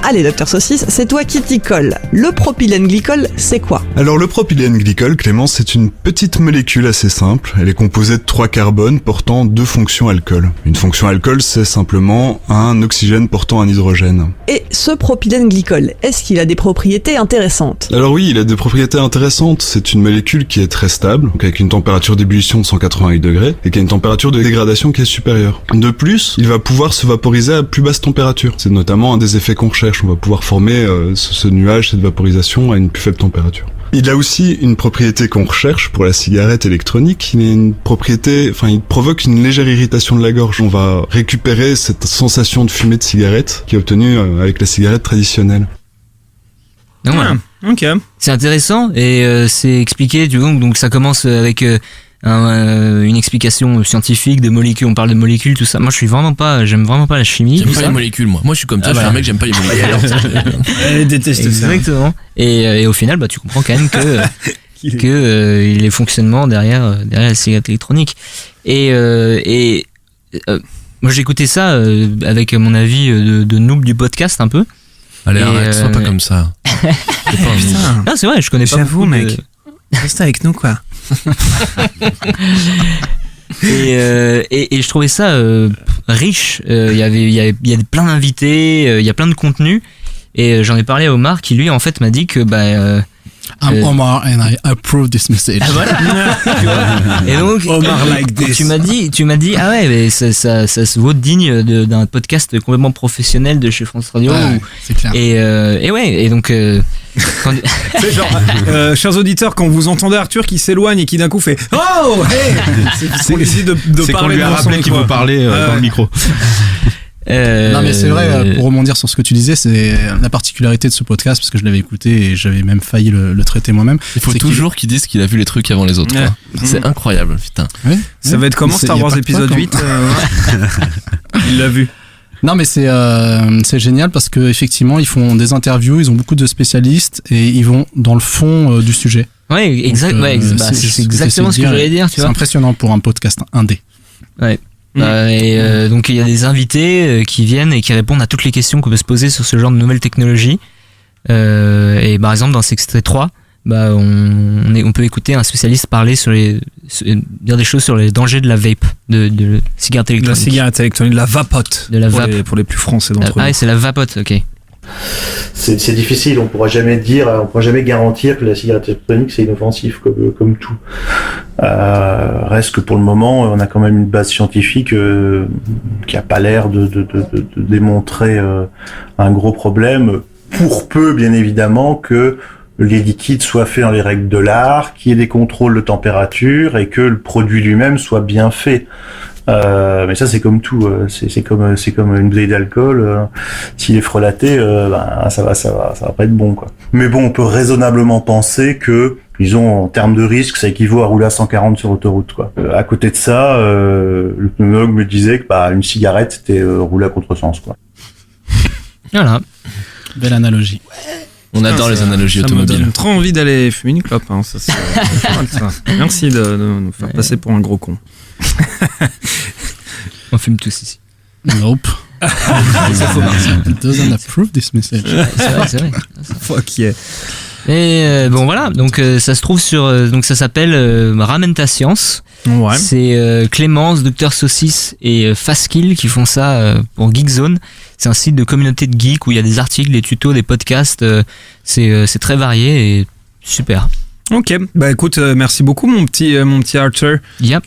Allez, docteur Saucisse, c'est toi qui t'y colle. Le propylène glycol, c'est quoi ?
Alors le propylène glycol, Clémence, c'est une petite molécule assez simple. Elle est composée de 3 carbones portant 2 fonctions alcool. Une fonction alcool, c'est simplement un oxygène portant un hydrogène.
Et ce propylène glycol, est-ce qu'il a des propriétés intéressantes ?
Alors oui, il a des propriétés intéressantes. C'est une molécule qui est très stable, donc avec une température d'ébullition de 188 degrés, et qui a une température de dégradation qui est supérieure. De plus, il va pouvoir se vaporiser à plus basse température. C'est notamment un des effets qu'on recherche. On va pouvoir former ce nuage, cette vaporisation à une plus faible température. Il a aussi une propriété qu'on recherche pour la cigarette électronique. Il provoque une légère irritation de la gorge. On va récupérer cette sensation de fumée de cigarette qui est obtenue avec la cigarette traditionnelle.
Donc voilà.
Ok.
C'est intéressant et c'est expliqué. Donc ça commence avec une explication scientifique des molécules. On parle de molécules, tout ça. Moi, j'aime vraiment pas la chimie.
J'aime pas les molécules, moi. Moi, je suis comme toi. Je suis un mec, j'aime pas les molécules.
Elle déteste ça.
Exactement. Et au final, tu comprends quand même que les fonctionnements derrière la cigarette électronique. Et moi, j'ai écouté ça avec mon avis de noob du podcast un peu.
Allez, arrête, sois pas comme ça.
Putain.
Non, c'est vrai, je connais pas.
J'avoue, mec. Reste avec nous, quoi.
Et je trouvais ça riche. Il y a plein d'invités, il y a plein de contenu. Et j'en ai parlé à Omar qui lui en fait m'a dit que
I'm Omar and I approve this message.
Ah, voilà. Et donc
Omar like this.
Tu m'as dit ah ouais, mais ça se vaut digne d'un podcast complètement professionnel de chez France Radio.
C'est clair.
Et ouais, et donc
c'est genre chers auditeurs, quand vous entendez Arthur qui s'éloigne et qui d'un coup fait oh hey, c'est qu'on essaie de
c'est
parler
qu'on lui a rappelé qu'il faut parler dans le micro.
Non mais c'est vrai, pour rebondir sur ce que tu disais, c'est la particularité de ce podcast, parce que je l'avais écouté et j'avais même failli le traiter moi-même.
Il faut toujours qu'ils disent qu'il a vu les trucs avant les autres.
Ouais.
C'est incroyable, putain.
Ouais.
Ça va être comment Star Wars épisode 8 Il l'a vu.
Non mais c'est génial parce que effectivement ils font des interviews, ils ont beaucoup de spécialistes et ils vont dans le fond du sujet.
Ouais, exact. C'est exactement ce que j'allais dire. Tu vois.
C'est impressionnant pour un podcast indé.
Ouais. Donc il y a des invités qui viennent et qui répondent à toutes les questions qu'on peut se poser sur ce genre de nouvelles technologies. Et par exemple dans cet extrait 3, on peut écouter un spécialiste parler dire des choses sur les dangers de la vape, de cigarette électronique.
La cigarette électronique, de la vapote.
De la vape.
Pour les plus français d'entre nous.
Ah, c'est la vapote, ok.
C'est difficile, on pourra jamais garantir que la cigarette électronique c'est inoffensif comme tout. Reste que pour le moment, on a quand même une base scientifique qui a pas l'air de démontrer un gros problème, pour peu bien évidemment que les liquides soient faits dans les règles de l'art, qu'il y ait des contrôles de température et que le produit lui-même soit bien fait. Mais ça c'est comme tout, c'est comme une bouteille d'alcool, s'il est frelaté, ça va pas être bon quoi. Mais bon, on peut raisonnablement penser que disons en termes de risque, ça équivaut à rouler à 140 sur autoroute quoi. À côté de ça, le pneumologue me disait que une cigarette c'était rouler à contresens quoi.
Voilà.
Belle analogie.
On adore les analogies automobiles.
Ça me donne trop envie d'aller fumer une clope. Ça, c'est pas mal, ça. Merci de nous faire passer pour un gros con.
On fume tous ici.
Nope. It doesn't approve this message.
C'est vrai.
Fuck yeah.
Et bon voilà, donc ça se trouve sur, donc ça s'appelle Ramène ta science.
Ouais.
C'est Clémence, Dr Saucisse et Fastkill qui font ça pour Geekzone. C'est un site de communauté de geeks où il y a des articles, des tutos, des podcasts. C'est très varié et super.
Ok, écoute, merci beaucoup mon petit Arthur.
Yep.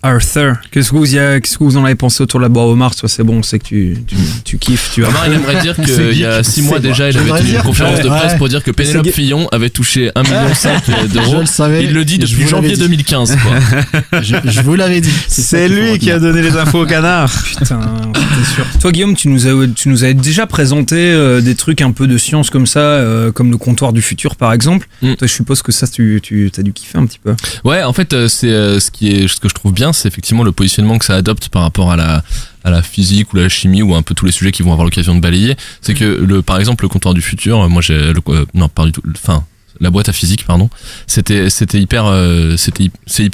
Arthur, qu'est-ce que vous en avez pensé autour de la boîte au Mars? Toi, c'est bon, on sait que tu kiffes. Tu
il aimerait dire qu'il y a 6 mois déjà, il avait tenu une conférence de presse pour dire que Pénélope Fillon avait touché 1,5 million d'euros.
Je le savais.
Il le dit depuis janvier 2015. Quoi.
Je vous l'avais dit.
C'est lui qui a donné les infos au canard.
Putain, c'était sûr. Toi, Guillaume, tu nous avais déjà présenté des trucs un peu de science comme ça, comme le comptoir du futur par exemple. Toi, je suppose que ça, tu as dû kiffer un petit peu.
Ouais, en fait, c'est ce que je trouve bien, c'est effectivement le positionnement que ça adopte par rapport à la physique ou la chimie ou un peu tous les sujets qui vont avoir l'occasion de balayer. C'est que par exemple le comptoir du futur, moi la boîte à physique, pardon, c'est hyper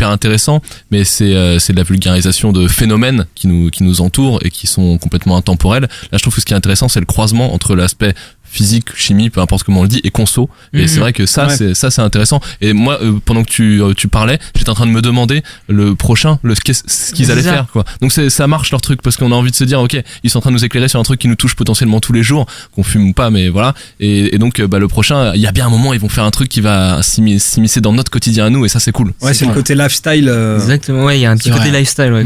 intéressant, mais c'est de la vulgarisation de phénomènes qui nous entourent et qui sont complètement intemporels. Là, je trouve que ce qui est intéressant, c'est le croisement entre l'aspect physique, chimie, peu importe comment on le dit, et conso. Et c'est vrai que ça, c'est intéressant. Et moi, pendant que tu parlais, j'étais en train de me demander le prochain, ce qu'ils allaient faire, quoi. Donc ça marche leur truc, parce qu'on a envie de se dire, ok, ils sont en train de nous éclairer sur un truc qui nous touche potentiellement tous les jours, qu'on fume ou pas, mais voilà. Et donc, le prochain, il y a bien un moment, ils vont faire un truc qui va s'immiscer dans notre quotidien à nous, et ça, c'est cool.
Ouais, c'est le côté lifestyle.
Exactement, ouais, il y a un petit côté lifestyle, ouais.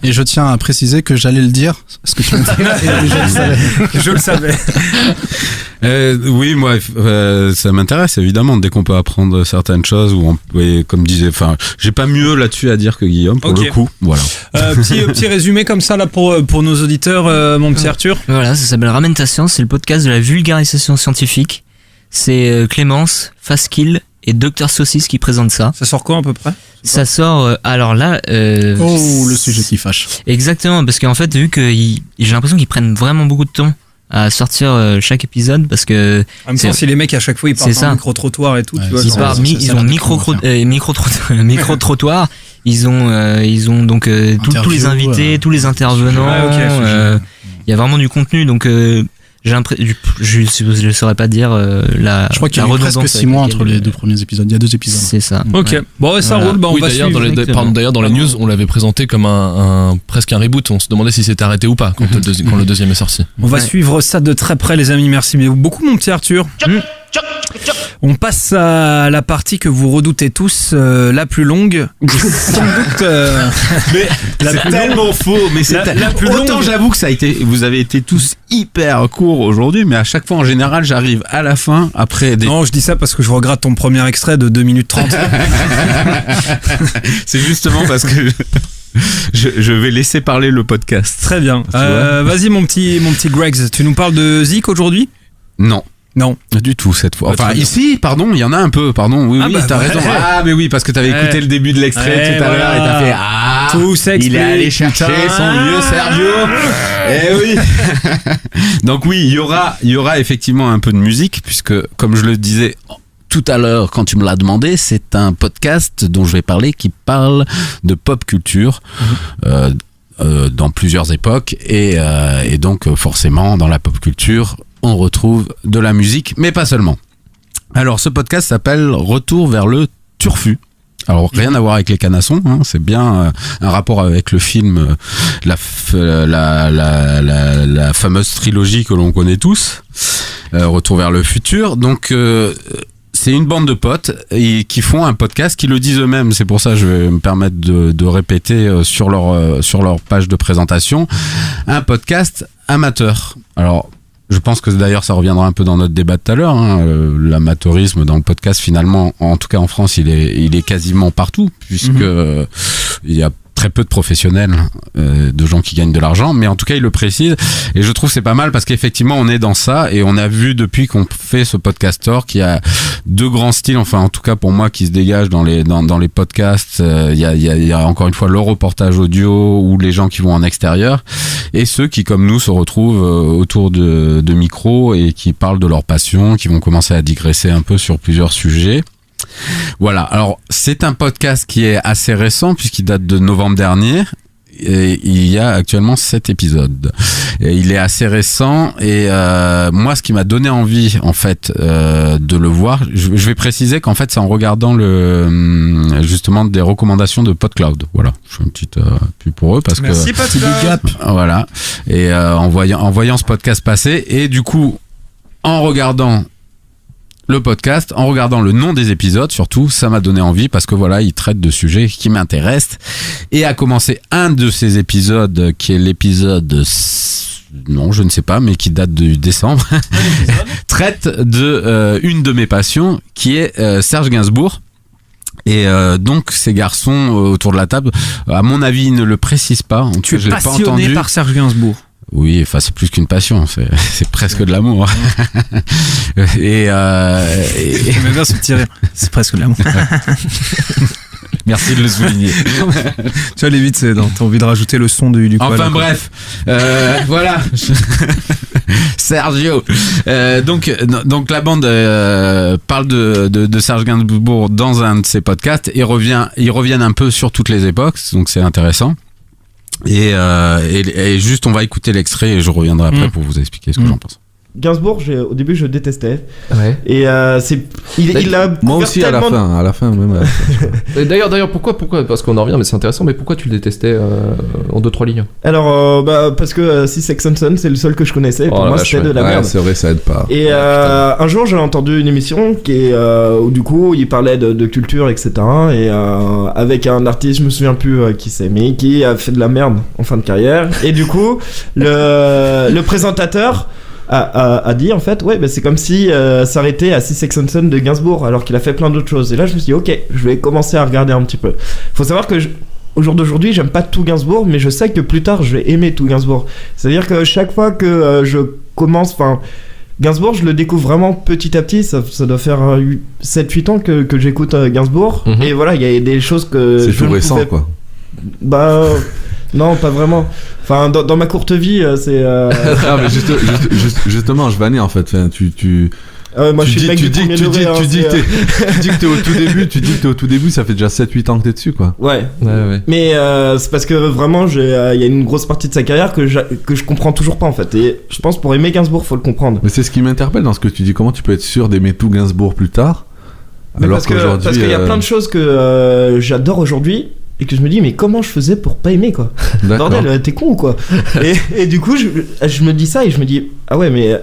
Et je tiens à préciser que j'allais le dire, ce que tu me dis.
Je le savais.
Oui, moi, ça m'intéresse évidemment dès qu'on peut apprendre certaines choses ou comme disait, j'ai pas mieux là-dessus à dire que Guillaume pour le coup. Voilà.
Petit résumé comme ça là pour nos auditeurs, mon petit Arthur.
Voilà, ça s'appelle Ramène ta science, c'est le podcast de la vulgarisation scientifique. C'est Clémence, Fastkill et Dr Saucisse qui présentent ça.
Ça sort quand à peu près?
Ça sort, alors là...
le sujet qui fâche.
Exactement, parce qu'en fait, vu que j'ai l'impression qu'ils prennent vraiment beaucoup de temps à sortir chaque épisode, parce que...
En même temps, si les mecs à chaque fois ils partent en micro-trottoir et tout, tu vois...
Ils ont micro-trottoir, ils ont donc tous les invités, tous les intervenants, il y a vraiment du contenu, donc... je saurais pas dire
je crois qu'il y a presque 6 mois entre les deux premiers épisodes. Il y a 2 épisodes.
C'est ça.
Ok. Bon, ça roule. On va suivre.
D'ailleurs, dans les news, on l'avait présenté comme presque un reboot. On se demandait si c'était arrêté ou pas quand le deuxième est sorti.
On va suivre ça de très près, les amis. Merci beaucoup, mon petit Arthur. On passe à la partie que vous redoutez tous, la plus longue. Sans doute.
Mais c'est tellement faux. Mais la plus longue. Autant j'avoue que vous avez été tous hyper courts aujourd'hui, mais à chaque fois en général, j'arrive à la fin après des.
Non, je dis ça parce que je regrette ton premier extrait de 2 minutes 30.
C'est justement parce que je vais laisser parler le podcast.
Très bien. Vas-y mon petit Greggs, tu nous parles de Zik aujourd'hui ?
Non.
Non,
du tout cette fois. Enfin, ici, pardon, il y en a un peu, pardon. Oui, t'as raison. Ah, mais oui, parce que t'avais écouté le début de l'extrait tout à l'heure et t'as fait
tout s'explique.
Il est allé chercher son vieux Sergio. Eh oui. Donc oui, il y aura effectivement un peu de musique, puisque, comme je le disais tout à l'heure quand tu me l'as demandé, c'est un podcast dont je vais parler qui parle de pop culture. Dans plusieurs époques et donc forcément dans la pop culture on retrouve de la musique, mais pas seulement. Alors ce podcast s'appelle Retour vers le Turfu. Alors rien à voir avec les canassons, hein, c'est bien un rapport avec le film, la fameuse trilogie que l'on connaît tous, Retour vers le futur. Donc c'est une bande de potes qui font un podcast, qui le disent eux-mêmes. C'est pour ça que je vais me permettre de répéter sur leur page de présentation, un podcast amateur. Alors, je pense que d'ailleurs ça reviendra un peu dans notre débat de tout à l'heure. Hein. L'amateurisme dans le podcast, finalement, en tout cas en France, il est quasiment partout, puisque il y a très peu de professionnels, de gens qui gagnent de l'argent, mais en tout cas il le précise et je trouve c'est pas mal parce qu'effectivement on est dans ça et on a vu depuis qu'on fait ce podcaster qu'il y a deux grands styles, enfin en tout cas pour moi qui se dégagent dans les podcasts. Il y a encore une fois le reportage audio ou les gens qui vont en extérieur et ceux qui comme nous se retrouvent autour de micros et qui parlent de leur passion, qui vont commencer à digresser un peu sur plusieurs sujets. Voilà, alors c'est un podcast qui est assez récent puisqu'il date de novembre dernier et il y a actuellement 7 épisodes. Et il est assez récent et moi ce qui m'a donné envie en fait de le voir, je vais préciser qu'en fait c'est en regardant justement des recommandations de PodCloud. Voilà, je fais une petite pub pour eux parce
merci
que
PodCloud.
Voilà, et en voyant ce podcast passer et du coup en regardant le podcast, en regardant le nom des épisodes, surtout, ça m'a donné envie parce que voilà, il traite de sujets qui m'intéressent. Et à commencer un de ces épisodes, qui est l'épisode, non, je ne sais pas, mais qui date de décembre, traite de une de mes passions, qui est Serge Gainsbourg. Et donc ces garçons autour de la table, à mon avis, ils ne le précisent pas.
Tu es passionné par Serge Gainsbourg.
Oui, enfin c'est plus qu'une passion, c'est presque de l'amour. Et
j'aime bien ce petit rire. C'est presque de l'amour.
Merci de le souligner.
Tu vois, les vite, t'as envie de rajouter le son du
enfin bref, voilà. Sergio. Donc la bande parle de Serge Gainsbourg dans un de ses podcasts et ils reviennent un peu sur toutes les époques, donc c'est intéressant. Et juste on va écouter l'extrait et je reviendrai après pour vous expliquer ce que j'en pense.
Gainsbourg, au début je détestais.
Ouais.
Et il a
moi aussi
tellement...
à la fin même. D'ailleurs pourquoi parce qu'on en revient mais c'est intéressant, mais pourquoi tu le détestais en 2-3 lignes?
Alors parce que Six Sex and Son c'est le seul que je connaissais, pour moi c'était de la merde.
C'est vrai, ça aide pas.
Et un jour j'ai entendu une émission où du coup il parlait de culture etc, et avec un artiste, je me souviens plus qui c'est, mais qui a fait de la merde en fin de carrière, et du coup le présentateur a dit en fait c'est comme si s'arrêter à Six Sex and Son de Gainsbourg alors qu'il a fait plein d'autres choses. Et là je me suis dit ok, je vais commencer à regarder un petit peu. Faut savoir que au jour d'aujourd'hui j'aime pas tout Gainsbourg, mais je sais que plus tard je vais aimer tout Gainsbourg. C'est à dire que chaque fois que je commence, Gainsbourg je le découvre vraiment petit à petit. Ça doit faire 7-8 ans que j'écoute Gainsbourg. Et voilà, il y a des choses que
c'est tout récent quoi.
Non, pas vraiment. Enfin, dans ma courte vie, c'est.
Ah, mais justement, je vannais en fait. Enfin,
moi, je suis le mec du premier degré.
Tu dis que t'es au tout début. Tu dis que t'es au tout début. Ça fait déjà 7-8 ans que t'es dessus, quoi.
Ouais. Mais c'est parce que vraiment, il y a une grosse partie de sa carrière que je comprends toujours pas en fait. Et je pense pour aimer Gainsbourg, faut le comprendre.
Mais c'est ce qui m'interpelle dans ce que tu dis. Comment tu peux être sûr d'aimer tout Gainsbourg plus tard?
Parce qu'il y a plein de choses que j'adore aujourd'hui. Et que je me dis mais comment je faisais pour pas aimer quoi. Bordel, t'es con ou quoi. et du coup je me dis ça et je me dis ah ouais mais,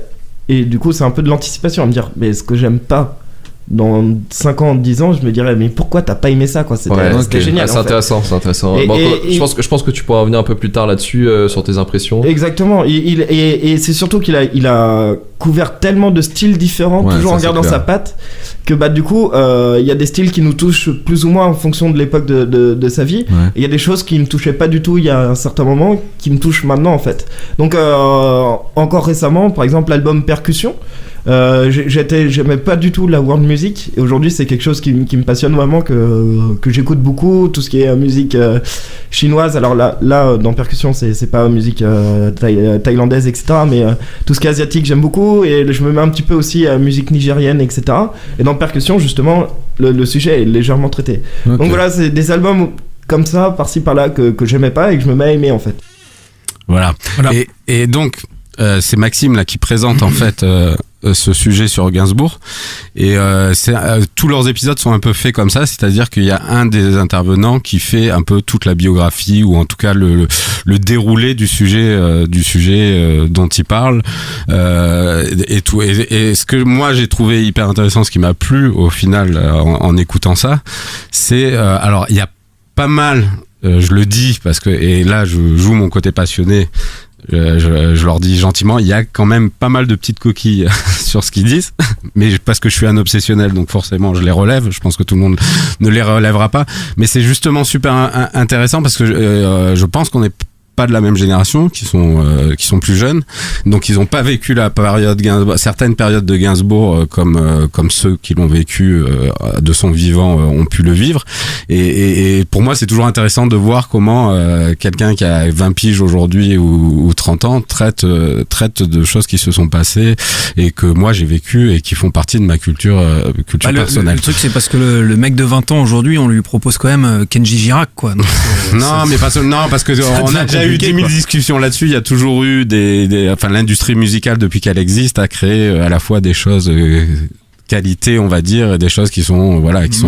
et du coup c'est un peu de l'anticipation à me dire mais ce que j'aime pas dans 5 ans, 10 ans, je me dirais, mais pourquoi t'as pas aimé ça, quoi? C'était génial.
C'est intéressant, c'est intéressant. Je pense que tu pourras revenir un peu plus tard là-dessus, sur tes impressions.
Exactement. Et c'est surtout qu'il a couvert tellement de styles différents, toujours en gardant sa patte, que du coup, il y a des styles qui nous touchent plus ou moins en fonction de l'époque de sa vie. Il y a des choses qui me touchaient pas du tout il y a un certain moment, qui me touchent maintenant, en fait. Donc, encore récemment, par exemple, l'album Percussion, j'aimais pas du tout la world music, et aujourd'hui c'est quelque chose qui me passionne vraiment, que j'écoute beaucoup, tout ce qui est musique chinoise. Alors là dans Percussion c'est pas musique thaïlandaise, etc., mais tout ce qui est asiatique j'aime beaucoup, et je me mets un petit peu aussi à musique nigérienne, etc. Et dans Percussion justement le sujet est légèrement traité. Donc voilà, c'est des albums comme ça par-ci par-là que j'aimais pas et que je me mets à aimer, en fait.
Voilà. Et donc c'est Maxime là qui présente en fait ce sujet sur Gainsbourg, et tous leurs épisodes sont un peu faits comme ça, c'est-à-dire qu'il y a un des intervenants qui fait un peu toute la biographie, ou en tout cas le déroulé du sujet dont il parle, et tout. Et ce que moi j'ai trouvé hyper intéressant, ce qui m'a plu au final en écoutant ça, c'est alors il y a pas mal, je le dis parce que, et là je joue mon côté passionné, je leur dis gentiment, il y a quand même pas mal de petites coquilles sur ce qu'ils disent, mais parce que je suis un obsessionnel, donc forcément je les relève. Je pense que tout le monde ne les relèvera pas, mais c'est justement super intéressant parce que je pense qu'on est pas de la même génération, qui sont plus jeunes, donc ils ont pas vécu la période Gainsbourg, certaines périodes de Gainsbourg comme ceux qui l'ont vécu de son vivant ont pu le vivre, et pour moi c'est toujours intéressant de voir comment quelqu'un qui a 20 piges aujourd'hui ou 30 ans traite de choses qui se sont passées et que moi j'ai vécu et qui font partie de ma culture personnelle.
Le truc c'est parce que le mec de 20 ans aujourd'hui, on lui propose quand même Kenji Girac, quoi. Donc,
non, parce que on a déjà eu 10 000 discussions là-dessus. Il y a toujours eu enfin, l'industrie musicale, depuis qu'elle existe, a créé à la fois des choses qualité, on va dire, et des choses qui sont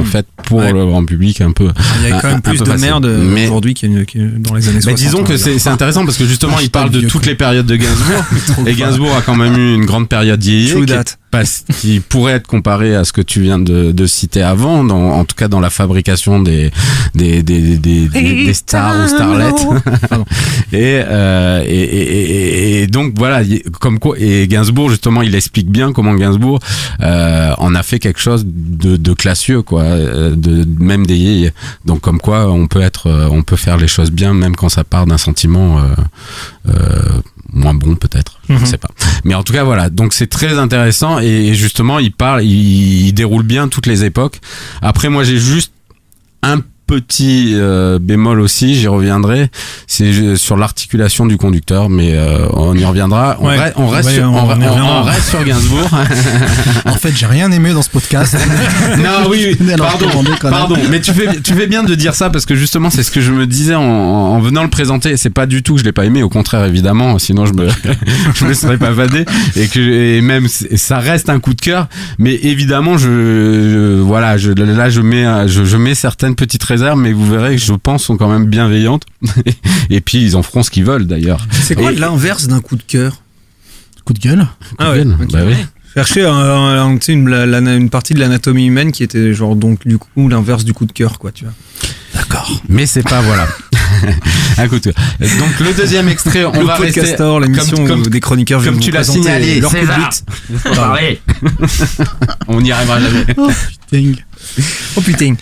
faites pour le grand public un peu.
Il y a quand même plus de merde aujourd'hui qu'il y a dans les années 60.
Disons que c'est intéressant parce que justement il parle de toutes les périodes de Gainsbourg, et Gainsbourg a quand même eu une grande période yéyé qui pourrait être comparée à ce que tu viens de citer avant, en tout cas dans la fabrication des stars ou starlettes. et donc voilà, comme quoi, et Gainsbourg justement il explique bien comment Gainsbourg en a fait quelque chose de classieux, quoi, même des yéyés. Donc comme quoi on peut faire les choses bien même quand ça part d'un sentiment moins bon peut-être, je sais pas. Mais en tout cas voilà, donc c'est très intéressant, et justement il déroule bien toutes les époques. Après moi j'ai juste un petit bémol aussi, j'y reviendrai, c'est sur l'articulation du conducteur, mais on y reviendra. On reste sur Gainsbourg.
En fait, j'ai rien aimé dans ce podcast.
Non, oui, pardon, mais tu fais bien de dire ça, parce que justement c'est ce que je me disais en venant le présenter. C'est pas du tout que je l'ai pas aimé, au contraire évidemment, sinon je me serais pas vadé, et même ça reste un coup de cœur, mais évidemment je mets certaines petites réserves, mais vous verrez que je pense sont quand même bienveillantes. Et puis ils en feront ce qu'ils veulent d'ailleurs.
C'est quoi l'inverse d'un coup de cœur?
Coup de gueule?
Okay. Bah oui. Chercher une partie de l'anatomie humaine qui était genre, donc du coup l'inverse du coup de cœur, quoi, tu vois.
D'accord. Mais c'est pas, voilà. Un coup de cœur. Donc le deuxième extrait, on va rester
l'émission des chroniqueurs,
comme tu l'as signalé, on n'y arrivera jamais.
Oh putain.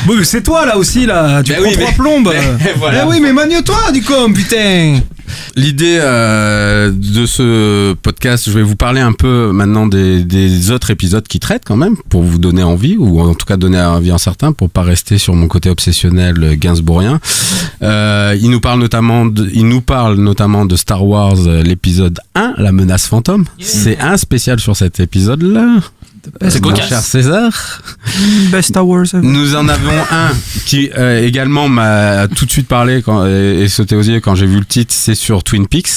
Bon, mais c'est toi là aussi là, tu prends 3 plombes. Voilà. Oui, mais magne-toi du con, putain.
L'idée de ce podcast, je vais vous parler un peu maintenant des autres épisodes qui traitent quand même, pour vous donner envie, ou en tout cas donner envie en certains, pour pas rester sur mon côté obsessionnel gainsbourgien. Il nous parle notamment de Star Wars, l'épisode 1, La menace fantôme. C'est un spécial sur cet épisode-là. C'est mon cher César.
Best Star Wars ever.
Nous en avons un qui également m'a tout de suite parlé et sauté aux yeux quand j'ai vu le titre. C'est sur Twin Peaks,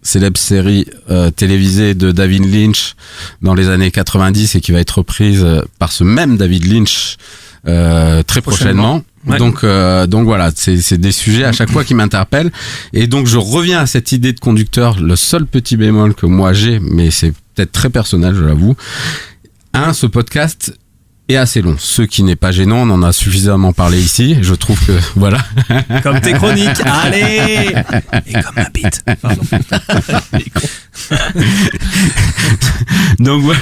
célèbre série télévisée de David Lynch dans les années 90 et qui va être reprise par ce même David Lynch très prochainement. Ouais. Donc voilà, c'est des sujets à chaque fois qui m'interpellent, et donc je reviens à cette idée de conducteur. Le seul petit bémol que moi j'ai, mais c'est peut-être très personnel, je l'avoue. Ce podcast est assez long, ce qui n'est pas gênant, on en a suffisamment parlé ici, je trouve que voilà.
Comme tes chroniques, allez. Et comme ma bite. Pardon.
Donc voilà.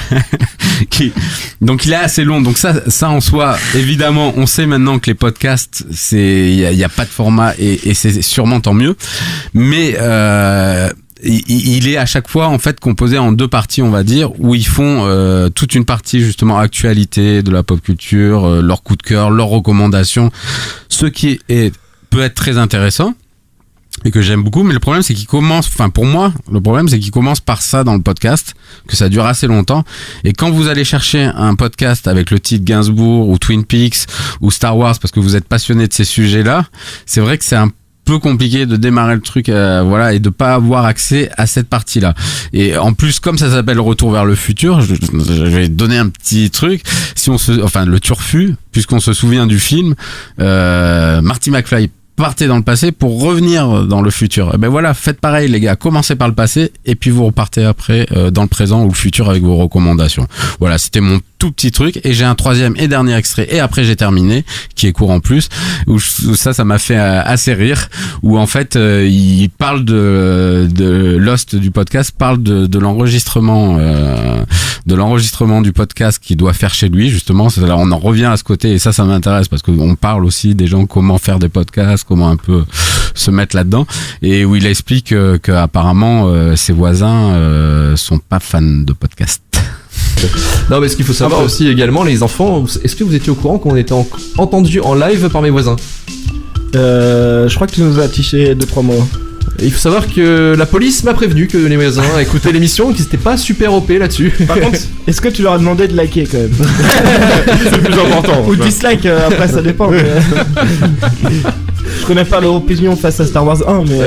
Donc il est assez long, donc ça en soi, évidemment, on sait maintenant que les podcasts, il y a pas de format et c'est sûrement tant mieux, mais il est à chaque fois en fait composé en 2 parties, on va dire, où ils font toute une partie justement actualité de la pop culture, leurs coups de cœur, leurs recommandations, ce qui peut être très intéressant et que j'aime beaucoup, mais le problème c'est qu'il commence, enfin pour moi, le problème c'est qu'il commence par ça dans le podcast, que ça dure assez longtemps, et quand vous allez chercher un podcast avec le titre Gainsbourg ou Twin Peaks ou Star Wars parce que vous êtes passionné de ces sujets-là, c'est vrai que c'est un peu compliqué de démarrer le truc voilà, et de pas avoir accès à cette partie-là. Et en plus, comme ça s'appelle Retour vers le futur, je vais donner un petit truc. Si on le turfu, puisqu'on se souvient du film, Marty McFly partez dans le passé pour revenir dans le futur. Et ben voilà, faites pareil les gars, commencez par le passé et puis vous repartez après dans le présent ou le futur avec vos recommandations. Voilà, c'était mon tout petit truc, et j'ai un 3e et dernier extrait et après j'ai terminé, qui est court en plus, où ça m'a fait assez rire, où en fait il parle de l'host du podcast parle de l'enregistrement du podcast qu'il doit faire chez lui, justement. Là on en revient à ce côté, et ça m'intéresse parce qu'on parle aussi des gens, comment faire des podcasts, comment un peu se mettre là-dedans, et où il explique que apparemment ses voisins sont pas fans de podcasts.
Non, mais ce qu'il faut savoir aussi également, les enfants, est-ce que vous étiez au courant qu'on était entendu en live par mes voisins?
Je crois que tu nous as affiché 2-3 mots.
Il faut savoir que la police m'a prévenu que les voisins écoutaient l'émission et qu'ils étaient pas super OP là-dessus.
Par contre, est-ce que tu leur as demandé de liker quand même?
C'est le plus important.
Ou dislike, après ça dépend. Mais... Je connais pas leur opinion face à Star Wars 1, mais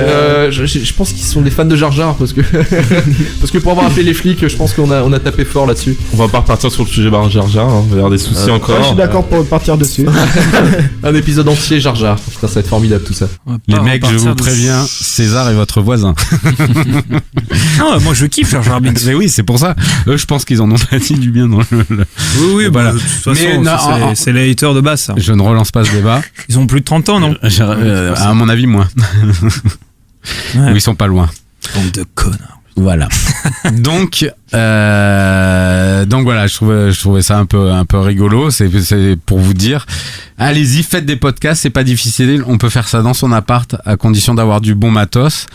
je pense qu'ils sont des fans de Jar Jar parce que pour avoir appelé les flics, je pense qu'on a tapé fort là-dessus.
On va pas repartir sur le sujet Jar Jar, hein. Il va y avoir des soucis encore.
Je suis d'accord pour partir dessus.
Un épisode entier Jar Jar. Putain, ça va être formidable tout ça.
Les mecs, je vous préviens, César est votre voisin.
Non, moi je kiffe Jar Jar Binks.
Mais oui, c'est pour ça. Eux, je pense qu'ils en ont pas dit du bien dans le...
Oui, voilà. De toute façon, c'est les haters de base, ça.
Je ne relance pas ce débat.
Ils ont plus de 30 ans, non?
À mon avis, moins. Ouais. Ou ils sont pas loin.
Bande de connards.
Voilà. Donc voilà, je trouvais ça un peu rigolo. C'est pour vous dire, allez-y, faites des podcasts, c'est pas difficile. On peut faire ça dans son appart à condition d'avoir du bon matos.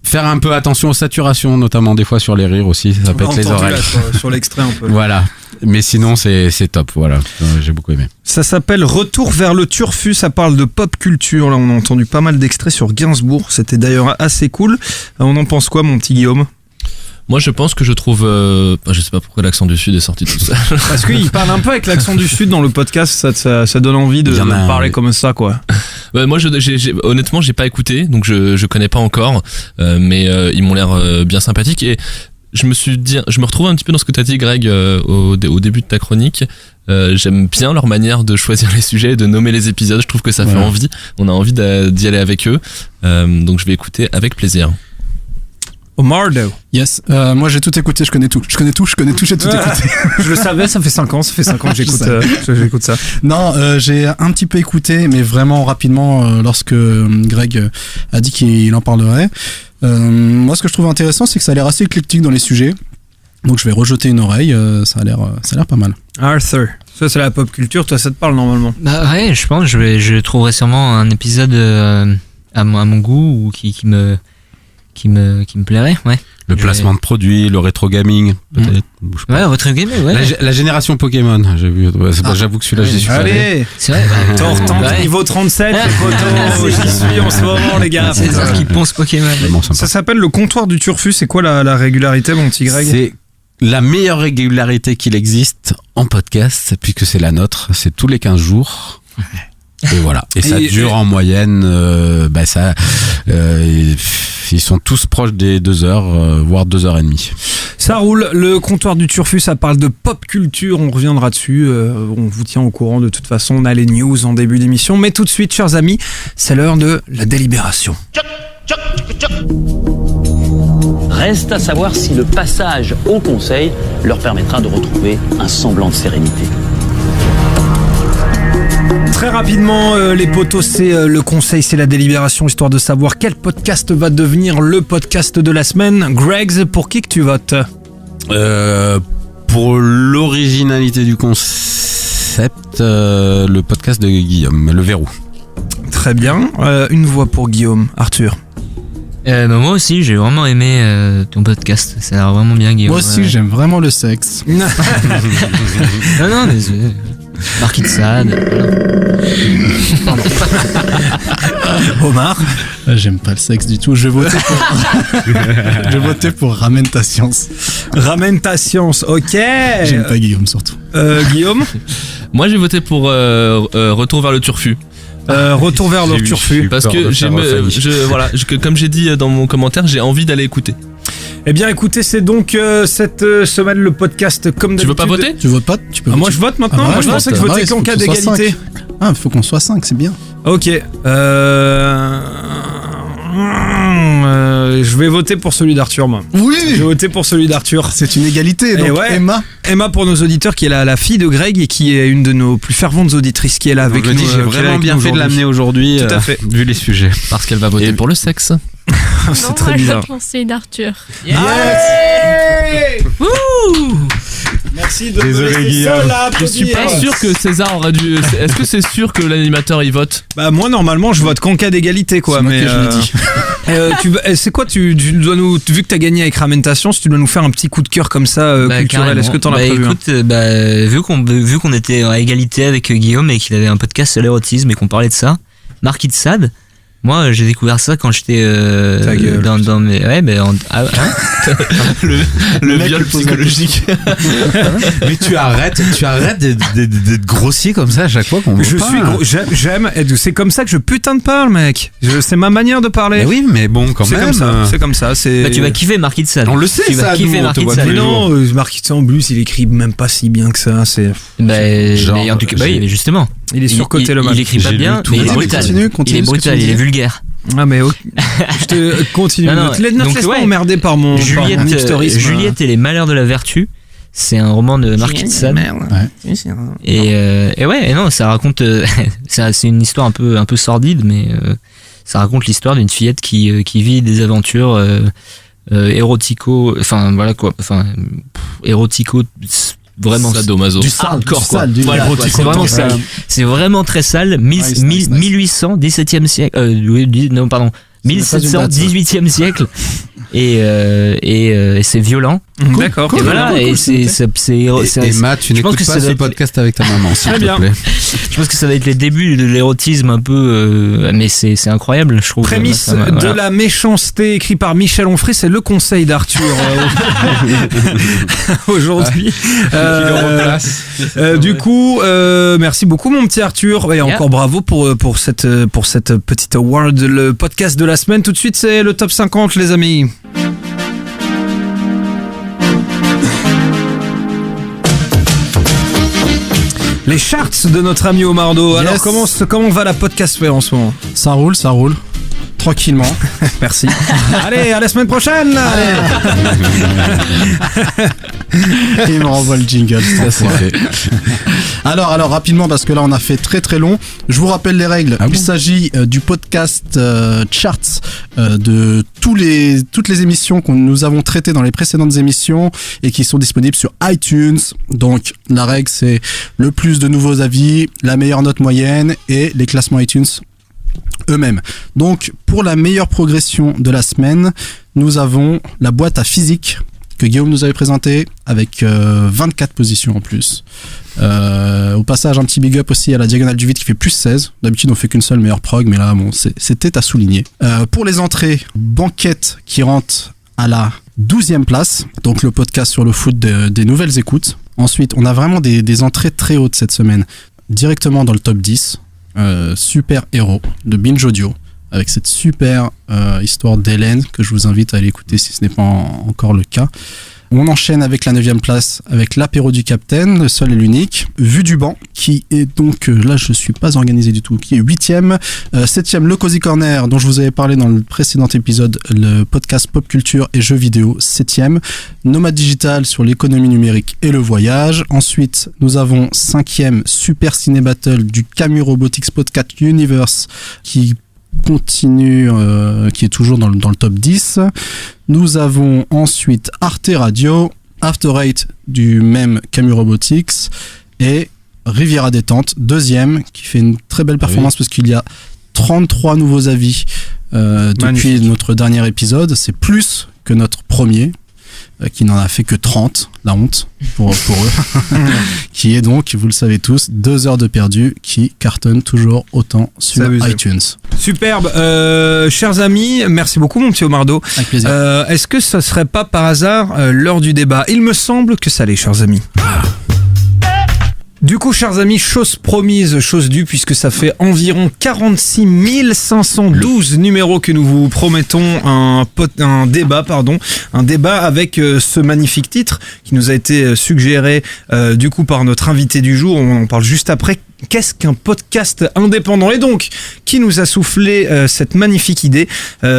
Faire un peu attention aux saturations, notamment des fois sur les rires aussi, ça pète les oreilles.
Là, sur l'extrait un peu.
Voilà. Mais sinon, c'est top, voilà. J'ai beaucoup aimé.
Ça s'appelle Retour vers le turfu, ça parle de pop culture. Là, on a entendu pas mal d'extraits sur Gainsbourg. C'était d'ailleurs assez cool. On en pense quoi, mon petit Guillaume?
Moi, je pense que je trouve... je sais pas pourquoi l'accent du Sud est sorti tout ça.
Parce qu'il parle un peu avec l'accent du Sud dans le podcast, ça donne envie de parler comme ça, quoi.
Ouais, moi, honnêtement, j'ai pas écouté, donc je connais pas encore, mais ils m'ont l'air bien sympathiques, et je me retrouve un petit peu dans ce que t'as dit, Greg, au début de ta chronique. J'aime bien leur manière de choisir les sujets et de nommer les épisodes. Je trouve que ça fait envie. On a envie d'y aller avec eux, donc je vais écouter avec plaisir.
Omardo.
Yes, moi j'ai tout écouté, je connais tout, j'ai tout écouté.
Je le savais, ça fait 5 ans que j'écoute ça.
Non, j'ai un petit peu écouté, mais vraiment rapidement, lorsque Greg a dit qu'il en parlerait. Moi ce que je trouve intéressant, c'est que ça a l'air assez éclectique dans les sujets. Donc je vais rejeter une oreille, ça a l'air pas mal.
Arthur, ça c'est la pop culture, toi ça te parle normalement?
Bah ouais, je pense que je trouverai sûrement un épisode à mon goût ou qui me plairait, ouais.
Le placement de produits, le rétro gaming, peut-être.
Ouais, rétro gaming, ouais.
La génération Pokémon, j'ai vu. J'avoue que celui-là, j'y suis allé.
Allez,
c'est vrai.
Tortank niveau 37, j'y suis en ce moment, les gars.
C'est ça qui ponce Pokémon.
Ça s'appelle le comptoir du turfu. C'est quoi la régularité, mon petit Greg?
C'est la meilleure régularité qu'il existe en podcast, puisque c'est la nôtre. C'est tous les 15 jours. Et voilà. Et ça dure en moyenne, ils sont tous proches des 2 heures, voire 2 heures et demie.
Ça roule. Le comptoir du turfu, ça parle de pop culture. On reviendra dessus. On vous tient au courant de toute façon. On a les news en début d'émission. Mais tout de suite, chers amis, c'est l'heure de la délibération.
Reste à savoir si le passage au conseil leur permettra de retrouver un semblant de sérénité.
Très rapidement, les potos, c'est le conseil, c'est la délibération, histoire de savoir quel podcast va devenir le podcast de la semaine. Greg, pour qui que tu votes ?
Pour l'originalité du concept, le podcast de Guillaume, Le Verrou.
Très bien. Une voix pour Guillaume. Arthur.
Moi aussi, j'ai vraiment aimé ton podcast. Ça a l'air vraiment bien, Guillaume.
Moi aussi, j'aime vraiment le sexe.
non, désolé. Marquis de Sade.
Pardon. Omar.
J'aime pas le sexe du tout. Je votais pour Ramène ta science.
Ramène ta science, ok.
J'aime pas Guillaume surtout.
Guillaume.
Moi, j'ai voté pour Retour vers le Turfu.
Retour vers le Turfu.
Parce que comme j'ai dit dans mon commentaire, j'ai envie d'aller écouter.
Eh bien, écoutez, c'est donc cette semaine le podcast comme d'habitude.
Tu veux pas voter ?
Tu votes pas ? Tu peux
moi, je vote maintenant. Moi, je pensais que je votais qu'en cas d'égalité.
Ah, il faut qu'on soit 5, c'est bien.
Ok. Je vais voter pour celui d'Arthur, moi.
Oui.
Je vais voter pour celui d'Arthur.
C'est une égalité. Donc ouais,
Emma pour nos auditeurs, qui est la fille de Greg et qui est une de nos plus ferventes auditrices, qui est là avec nous.
J'ai vraiment bien fait de l'amener aujourd'hui.
Tout à fait.
Vu les sujets.
Parce qu'elle va voter pour le sexe.
C'est très bizarre.
Je pensais d'Arthur.
Yes. Merci de
Désolé,
me laisser
Guillaume.
seul à applaudir.
Je suis pas sûr que César aurait dû. Est-ce que c'est sûr que l'animateur y vote ?
Bah moi normalement je vote qu'en cas d'égalité quoi.
C'est moi que je le dis.
C'est quoi tu dois nous, vu que t'as gagné avec Ramène ta science, tu dois nous faire un petit coup de cœur comme ça culturel.
Carrément.
Est-ce que t'en as prévu
écoute, vu qu'on était à égalité avec Guillaume et qu'il avait un podcast sur l'érotisme et qu'on parlait de ça, Marquis de Sade. Moi, j'ai découvert ça quand j'étais dans mes
le viol psychologique.
Mais tu arrêtes d'être grossier comme ça à chaque fois qu'on veut pas.
J'aime. C'est comme ça que je putain de parle, mec. C'est ma manière de parler.
Mais oui, mais bon, quand même.
C'est comme ça.
Tu vas kiffer Marquis de Sade.
On le sait,
tu vas kiffer Marquis de Sade.
Mais non, Marquis de Sade en plus, il écrit même pas si bien que ça. C'est.
Mais en tout cas, justement.
Il est surcoté le match.
Il écrit pas bien, mais il est brutal. Il est brutal, il est vulgaire.
Ah mais je te continue. Ne te laisse pas emmerder par mon hipsterisme.
Juliette et les malheurs de la vertu. C'est un roman de Marquis de Sade. Et non, ça raconte. C'est une histoire un peu sordide, mais ça raconte l'histoire d'une fillette qui vit des aventures érotico. Enfin voilà quoi. Enfin érotico. Vraiment
sadomaso.
Du sale, quoi. C'est vraiment sale. C'est vraiment très sale. 1800, 17e siècle. 1700, 18e siècle. Et c'est violent.
D'accord.
Et voilà. Et
Emma, tu n'écoutes pas ce podcast avec ta maman, s'il te plaît.
Je pense que ça va être les débuts de l'érotisme un peu, mais c'est incroyable, je trouve.
Prémisse de la méchanceté, écrit par Michel Onfray, c'est le conseil d'Arthur aujourd'hui. Du coup, merci beaucoup mon petit Arthur et encore bravo pour cette petite award, le podcast de la semaine. Tout de suite, c'est le top 50, les amis. Les charts de notre ami Omardo. Yes. Alors comment va la podcastphère en ce moment ?
Ça roule. Tranquillement.
Merci. Allez, à la semaine prochaine.
Il me renvoie le jingle. Ça, c'est fait. Alors rapidement, parce que là on a fait très très long. Je vous rappelle les règles. Il s'agit du podcast Charts de toutes les émissions que nous avons traitées dans les précédentes émissions et qui sont disponibles sur iTunes. Donc la règle, c'est le plus de nouveaux avis, la meilleure note moyenne et les classements iTunes eux-mêmes. Donc pour la meilleure progression de la semaine, nous avons la boîte à physique que Guillaume nous avait présentée avec 24 positions en plus. Au passage, un petit big up aussi à la Diagonale du Vide qui fait plus 16. D'habitude on fait qu'une seule meilleure prog, mais là bon, c'était à souligner. Pour les entrées, Banquette qui rentre à la 12e place, donc le podcast sur le foot des nouvelles écoutes. Ensuite on a vraiment des entrées très hautes cette semaine, directement dans le top 10. Super Héros de Binge Audio avec cette super histoire d'Hélène que je vous invite à aller écouter si ce n'est pas encore le cas. On enchaîne avec la 9e place, avec l'apéro du Capitaine, le seul et l'unique. Vue du banc, qui est donc, là je suis pas organisé du tout, qui est 8e. 7e, le Cozy Corner, dont je vous avais parlé dans le précédent épisode, le podcast Pop Culture et Jeux Vidéo, 7e. Nomade Digital sur l'économie numérique et le voyage. Ensuite, nous avons 5e, Super Ciné Battle du Camus Robotics Podcast Universe, qui continue, qui est toujours dans le top 10. Nous avons ensuite Arte Radio, After Eight du même Camus Robotics et Riviera Détente, 2e, qui fait une très belle performance parce qu'il y a 33 nouveaux avis depuis notre dernier épisode. C'est plus que notre premier, qui n'en a fait que 30, la honte pour eux, qui est donc, vous le savez tous, 2 heures de perdu, qui cartonne toujours autant sur iTunes.
Superbe. Chers amis, merci beaucoup mon petit Omardo.
Avec plaisir.
Est-ce que ce serait pas par hasard l'heure du débat? Il me semble que ça l'est, chers amis. Du coup, chers amis, chose promise, chose due, puisque ça fait environ 46 512 numéros que nous vous promettons un débat avec ce magnifique titre qui nous a été suggéré du coup par notre invité du jour. On en parle juste après. Qu'est-ce qu'un podcast indépendant? Et donc, qui nous a soufflé cette magnifique idée?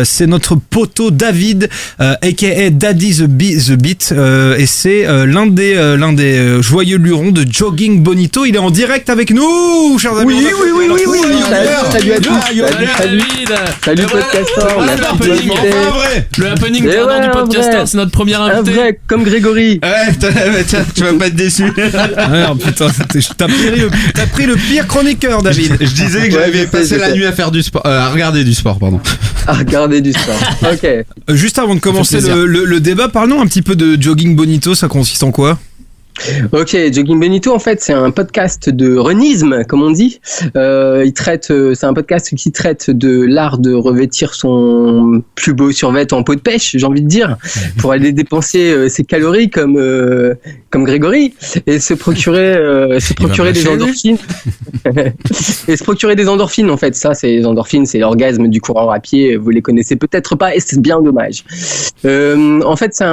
C'est notre poteau David, aka Daddy the Beat, et c'est l'un des joyeux lurons de Jogging Bonito. Il est en direct avec nous, chers amis.
Oui. Salut à tous. Salut podcasteur.
Le happening du podcasteur, c'est notre premier invité.
Un vrai, comme Grégory.
Ouais, tiens, tu vas pas être déçu.
Ah, putain, t'as pris le pire chroniqueur, David.
Je disais que j'avais passé la nuit à faire du sport, à regarder du sport, pardon.
À regarder du sport. Ok.
Juste avant de commencer le débat, parlons un petit peu de Jogging Bonito. Ça consiste en quoi?
Ok, Jogging Bonito, en fait, c'est un podcast de runisme, comme on dit. C'est un podcast qui traite de l'art de revêtir son plus beau survêt en peau de pêche, j'ai envie de dire, pour aller dépenser ses calories comme Grégory et se procurer des endorphines. Et se procurer des endorphines, en fait. Ça, c'est les endorphines, c'est l'orgasme du coureur à pied. Vous les connaissez peut-être pas et c'est bien dommage. En fait, c'est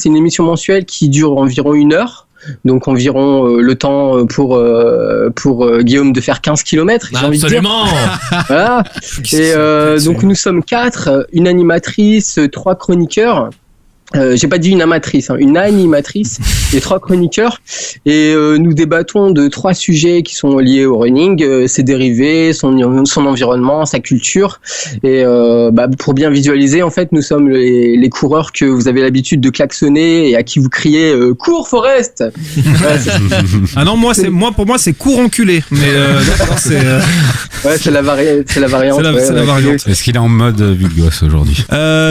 une émission mensuelle qui dure environ 1 heure. Donc environ le temps pour Guillaume de faire 15 km, j'ai envie de dire. Voilà. Et donc nous sommes 4, une animatrice, 3 chroniqueurs. J'ai pas dit une amatrice, une animatrice et 3 chroniqueurs. Et nous débattons de 3 sujets qui sont liés au running, ses dérivés, son environnement, sa culture. Et pour bien visualiser, en fait, nous sommes les coureurs que vous avez l'habitude de klaxonner et à qui vous criez cours Forest.
Ah non, pour moi c'est cours enculé. Mais d'accord,
c'est la variante. C'est
la variante.
Est-ce qu'il est en mode vulgos aujourd'hui?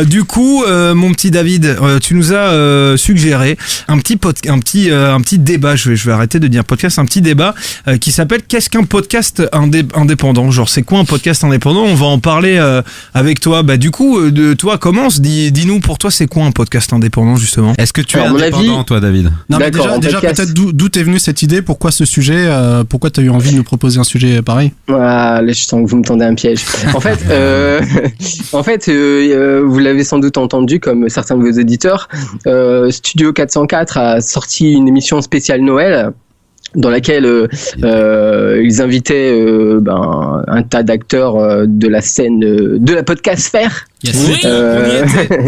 Du coup, mon petit David, tu nous as suggéré un petit débat. Je vais arrêter de dire podcast, un petit débat qui s'appelle qu'est-ce qu'un podcast indépendant? Genre, c'est quoi un podcast indépendant? On va en parler avec toi. Du coup, toi, commence. Dis-nous, pour toi, c'est quoi un podcast indépendant, justement?
Est-ce que tu es indépendant, toi, David?
Non, mais déjà peut-être d'où t'es venu cette idée? Pourquoi ce sujet? Pourquoi t'as eu envie de nous proposer un sujet pareil?
Là, je sens que vous me tendez un piège. En fait, vous l'avez sans doute entendu, comme certains de vos éditeurs, Studio 404 a sorti une émission spéciale Noël dans laquelle ils invitaient un tas d'acteurs de la scène de la podcastphère.
Yes. On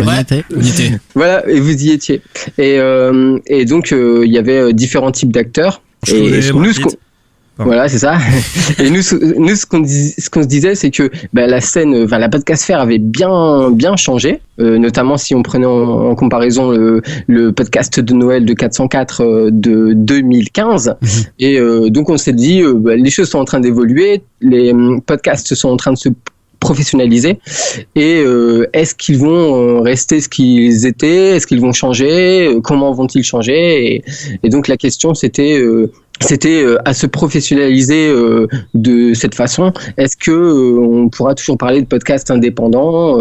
y était.
Voilà, et vous y étiez. Et donc il y avait différents types d'acteurs. Voilà, c'est ça. Et nous, ce qu'on se disait, c'est que la scène, la podcastphère avait bien changé, notamment si on prenait en comparaison le podcast de Noël de 404 de 2015. Et donc on s'est dit, les choses sont en train d'évoluer, les podcasts sont en train de se professionnaliser et est-ce qu'ils vont rester ce qu'ils étaient, est-ce qu'ils vont changer, comment vont-ils changer, et donc la question c'était à se professionnaliser de cette façon. Est-ce que on pourra toujours parler de podcast indépendant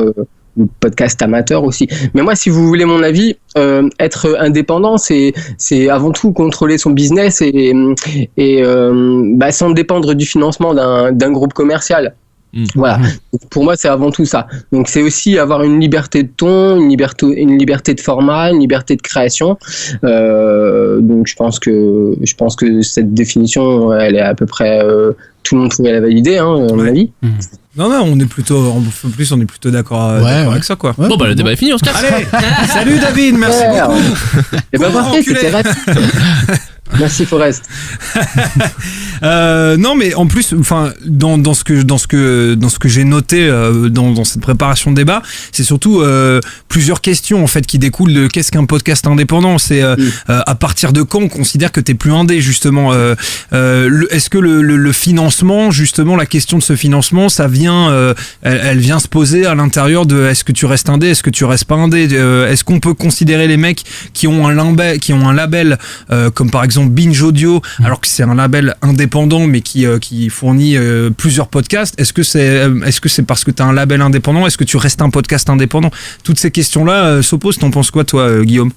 ou podcast amateur aussi? Mais moi, si vous voulez mon avis, être indépendant, c'est avant tout contrôler son business et sans dépendre du financement d'un groupe commercial. Voilà. Donc, pour moi, c'est avant tout ça. Donc, c'est aussi avoir une liberté de ton, une liberté de format, une liberté de création. Donc, je pense que cette définition, elle est à peu près, tout le monde pourrait la valider, à mon avis.
Non, on est plutôt d'accord avec ça, quoi.
Bon, le débat est fini, on se casse.
Allez, salut David, merci beaucoup.
Et parfait, c'était rapide. Merci Forest.
Non, mais en plus, enfin, dans ce que j'ai noté dans cette préparation de débat, c'est surtout plusieurs questions en fait qui découlent de qu'est-ce qu'un podcast indépendant. C'est à partir de quand on considère que t'es plus indé, justement. Est-ce que le financement, justement, la question de ce financement, ça vient, elle vient se poser à l'intérieur de est-ce que tu restes indé, est-ce que tu restes pas indé, est-ce qu'on peut considérer les mecs qui ont un label comme par exemple Binge Audio, alors que c'est un label indépendant mais qui fournit plusieurs podcasts, est-ce que c'est parce que tu as un label indépendant, est-ce que tu restes un podcast indépendant? Toutes ces questions-là s'opposent. T'en penses quoi, toi, Guillaume?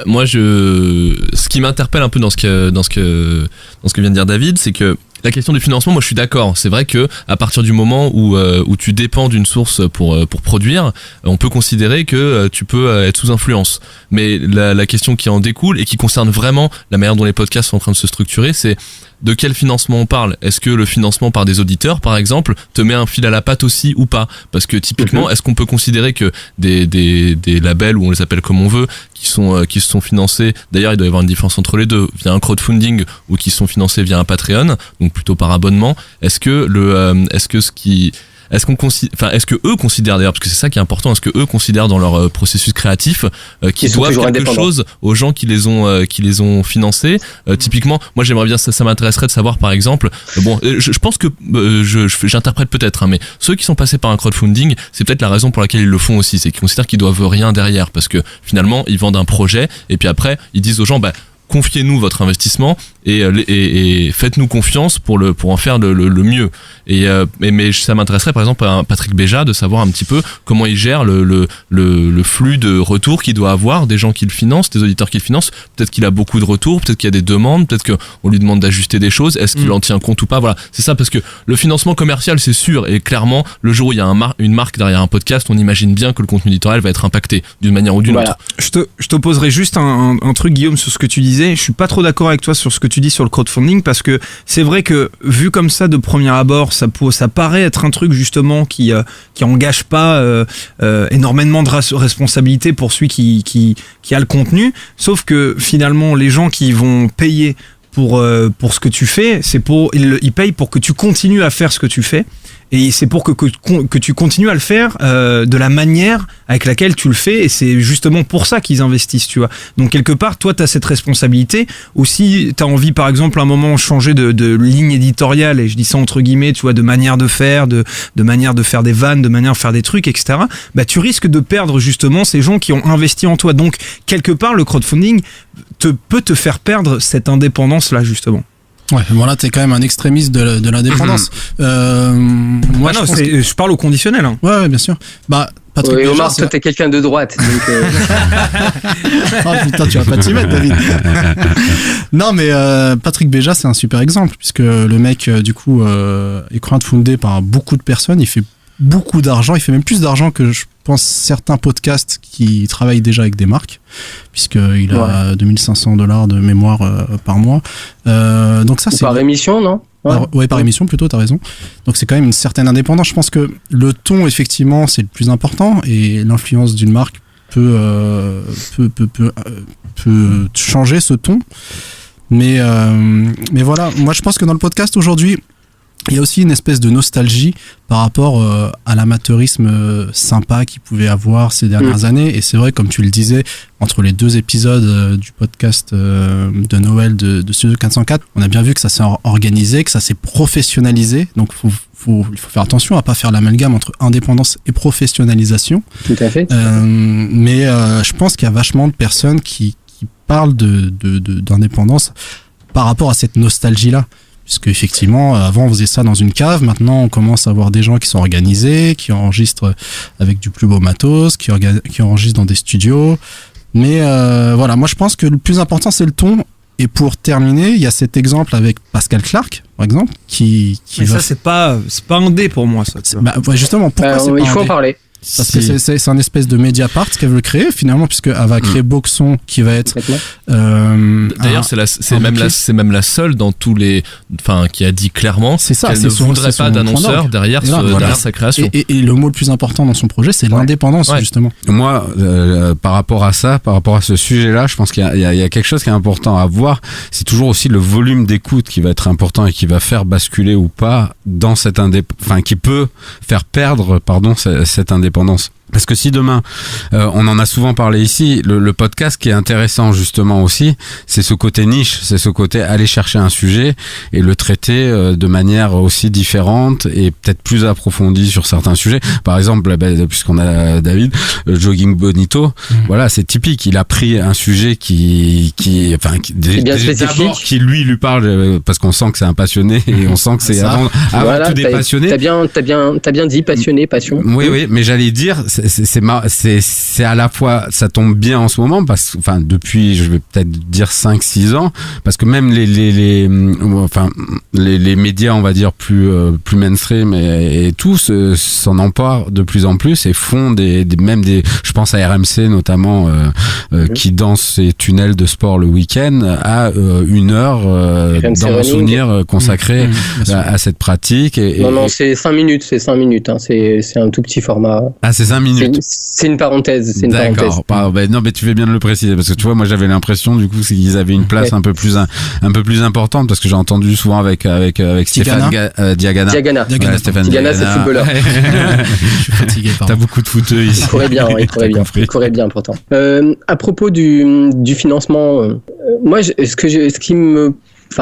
Moi, ce qui m'interpelle un peu dans ce que vient de dire David, c'est que la question du financement, moi je suis d'accord. C'est vrai que à partir du moment où tu dépends d'une source pour produire, on peut considérer que tu peux être sous influence. Mais la question qui en découle et qui concerne vraiment la manière dont les podcasts sont en train de se structurer, c'est de quel financement on parle. Est-ce que le financement par des auditeurs, par exemple, te met un fil à la patte aussi ou pas? Parce que typiquement, est-ce qu'on peut considérer que des labels, ou on les appelle comme on veut, qui se sont financés, d'ailleurs il doit y avoir une différence entre les deux, via un crowdfunding ou qui sont financés via un Patreon, donc plutôt par abonnement, est-ce que que eux considèrent d'ailleurs, parce que c'est ça qui est important, est-ce que eux considèrent dans leur processus créatif qu'ils doivent quelque chose aux gens qui les ont financés? Typiquement, moi j'aimerais bien, ça m'intéresserait de savoir par exemple, je pense que j'interprète peut-être, mais ceux qui sont passés par un crowdfunding, c'est peut-être la raison pour laquelle ils le font aussi, c'est qu'ils considèrent qu'ils doivent rien derrière, parce que finalement ils vendent un projet et puis après ils disent aux gens confiez-nous votre investissement et faites-nous confiance pour en faire le mieux. Mais ça m'intéresserait par exemple à Patrick Béja de savoir un petit peu comment il gère le flux de retours qu'il doit avoir des gens qui le financent, des auditeurs qui le financent. Peut-être qu'il a beaucoup de retours, peut-être qu'il y a des demandes, peut-être qu'on lui demande d'ajuster des choses. Est-ce qu'il en tient compte ou pas? Voilà, c'est ça, parce que le financement commercial, c'est sûr, et clairement, le jour où il y a une marque derrière un podcast, on imagine bien que le contenu éditorial va être impacté d'une manière ou d'une autre.
Je t'opposerai juste un truc, Guillaume, sur ce que tu disais. Je suis pas trop d'accord avec toi sur ce que tu dis sur le crowdfunding, parce que c'est vrai que vu comme ça de premier abord, ça paraît être un truc justement qui engage pas énormément de responsabilité pour celui qui a le contenu, sauf que finalement les gens qui vont payer pour ce que tu fais, ils payent pour que tu continues à faire ce que tu fais. Et c'est pour que tu continues à le faire de la manière avec laquelle tu le fais, et c'est justement pour ça qu'ils investissent, tu vois. Donc quelque part, toi, tu as cette responsabilité. Ou si tu as envie, par exemple, à un moment changer de ligne éditoriale, et je dis ça entre guillemets, tu vois, de manière de faire, de manière de faire des vannes, de manière de faire des trucs, etc., tu risques de perdre justement ces gens qui ont investi en toi. Donc quelque part, le crowdfunding peut te faire perdre cette indépendance-là, justement.
Ouais, voilà, t'es quand même un extrémiste de l'indépendance.
Moi, je parle au conditionnel. Hein.
Ouais, bien sûr. Patrick Béja,
Omar, toi, t'es quelqu'un de droite. Donc
oh putain, tu vas pas t'y mettre, David. Non, mais Patrick Béja, c'est un super exemple, puisque le mec, du coup, est crowdfundé par beaucoup de personnes. Il fait beaucoup d'argent. Il fait même plus d'argent que je pense certains podcasts qui travaillent déjà avec des marques, puisqu'il a $2500 de mémoire par mois. Donc ça, c'est
par émission, non?
Par émission plutôt, t'as raison. Donc c'est quand même une certaine indépendance. Je pense que le ton, effectivement, c'est le plus important, et l'influence d'une marque peut changer ce ton. Mais voilà, moi je pense que dans le podcast aujourd'hui, il y a aussi une espèce de nostalgie par rapport à l'amateurisme sympa qu'il pouvait avoir ces dernières années. Et c'est vrai, comme tu le disais, entre les deux épisodes du podcast de Noël de Studio 404, on a bien vu que ça s'est organisé, que ça s'est professionnalisé. Donc il faut faire attention à pas faire l'amalgame entre indépendance et professionnalisation.
Tout à fait.
Mais je pense qu'il y a vachement de personnes qui parlent d'indépendance par rapport à cette nostalgie-là. Puisque effectivement, avant on faisait ça dans une cave, maintenant on commence à voir des gens qui sont organisés, qui enregistrent avec du plus beau matos, qui enregistrent dans des studios. Mais voilà, moi je pense que le plus important c'est le ton, Et pour terminer, il y a cet exemple avec Pascal Clark, par exemple, qui
mais ça, c'est pas indé pour moi, ça.
Bah, justement, pourquoi c'est pas
il faut
indé
en parler.
Parce que c'est un espèce de Mediapart qu'elle veut créer finalement, puisqu'elle va créer Boxon qui va être
d'ailleurs c'est même la seule dans tous les qui a dit clairement qu'elle ne voudrait pas d'annonceur derrière sa création.
Et le mot le plus important dans son projet, c'est l'indépendance, justement.
Moi, par rapport à ce sujet-là, je pense qu'il y a quelque chose qui est important à voir. C'est toujours aussi le volume d'écoute qui va être important et qui va faire basculer ou pas dans cette qui peut faire perdre, cette indépendance. Parce que si demain, on en a souvent parlé ici, le podcast qui est intéressant justement aussi, c'est ce côté niche, c'est ce côté aller chercher un sujet et le traiter de manière aussi différente et peut-être plus approfondie sur certains sujets. Par exemple, puisqu'on a David, Jogging Bonito, voilà, c'est typique. Il a pris un sujet qui d'abord qui lui parle parce qu'on sent que c'est un passionné et on sent que c'est avant tout des passionnés.
T'as bien dit passionné, passion.
Oui, mais j'allais dire, c'est à la fois, ça tombe bien en ce moment parce que, depuis, je vais peut-être dire 5-6 ans, parce que même les médias, on va dire plus mainstream et tous s'en emparent de plus en plus et font je pense à RMC notamment, qui dans ses tunnels de sport le week-end a 1 heure dans mon souvenir consacrée à cette pratique.
Non, c'est 5 minutes, hein, c'est un tout petit format.
Ah, c'est 5 minutes.
C'est une parenthèse.
D'accord. Non, mais tu fais bien de le préciser parce que tu vois, moi j'avais l'impression du coup qu'ils avaient une place un peu plus importante parce que j'ai entendu souvent avec Stéphane Diagana.
Stéphane Diagana, c'est le footballeur.
Je suis fatigué.
T'as beaucoup de footeux ici.
Il courait bien pourtant. À propos du financement, moi, ce qui me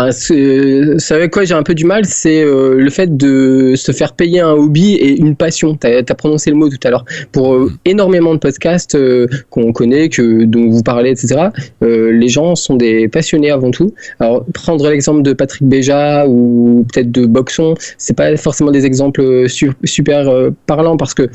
c'est avec quoi j'ai un peu du mal, c'est le fait de se faire payer un hobby et une passion. T'as prononcé le mot tout à l'heure. Pour énormément de podcasts qu'on connaît, dont vous parlez, etc., les gens sont des passionnés avant tout. Alors, prendre l'exemple de Patrick Béja ou peut-être de Boxon, c'est pas forcément des exemples super parlants parce que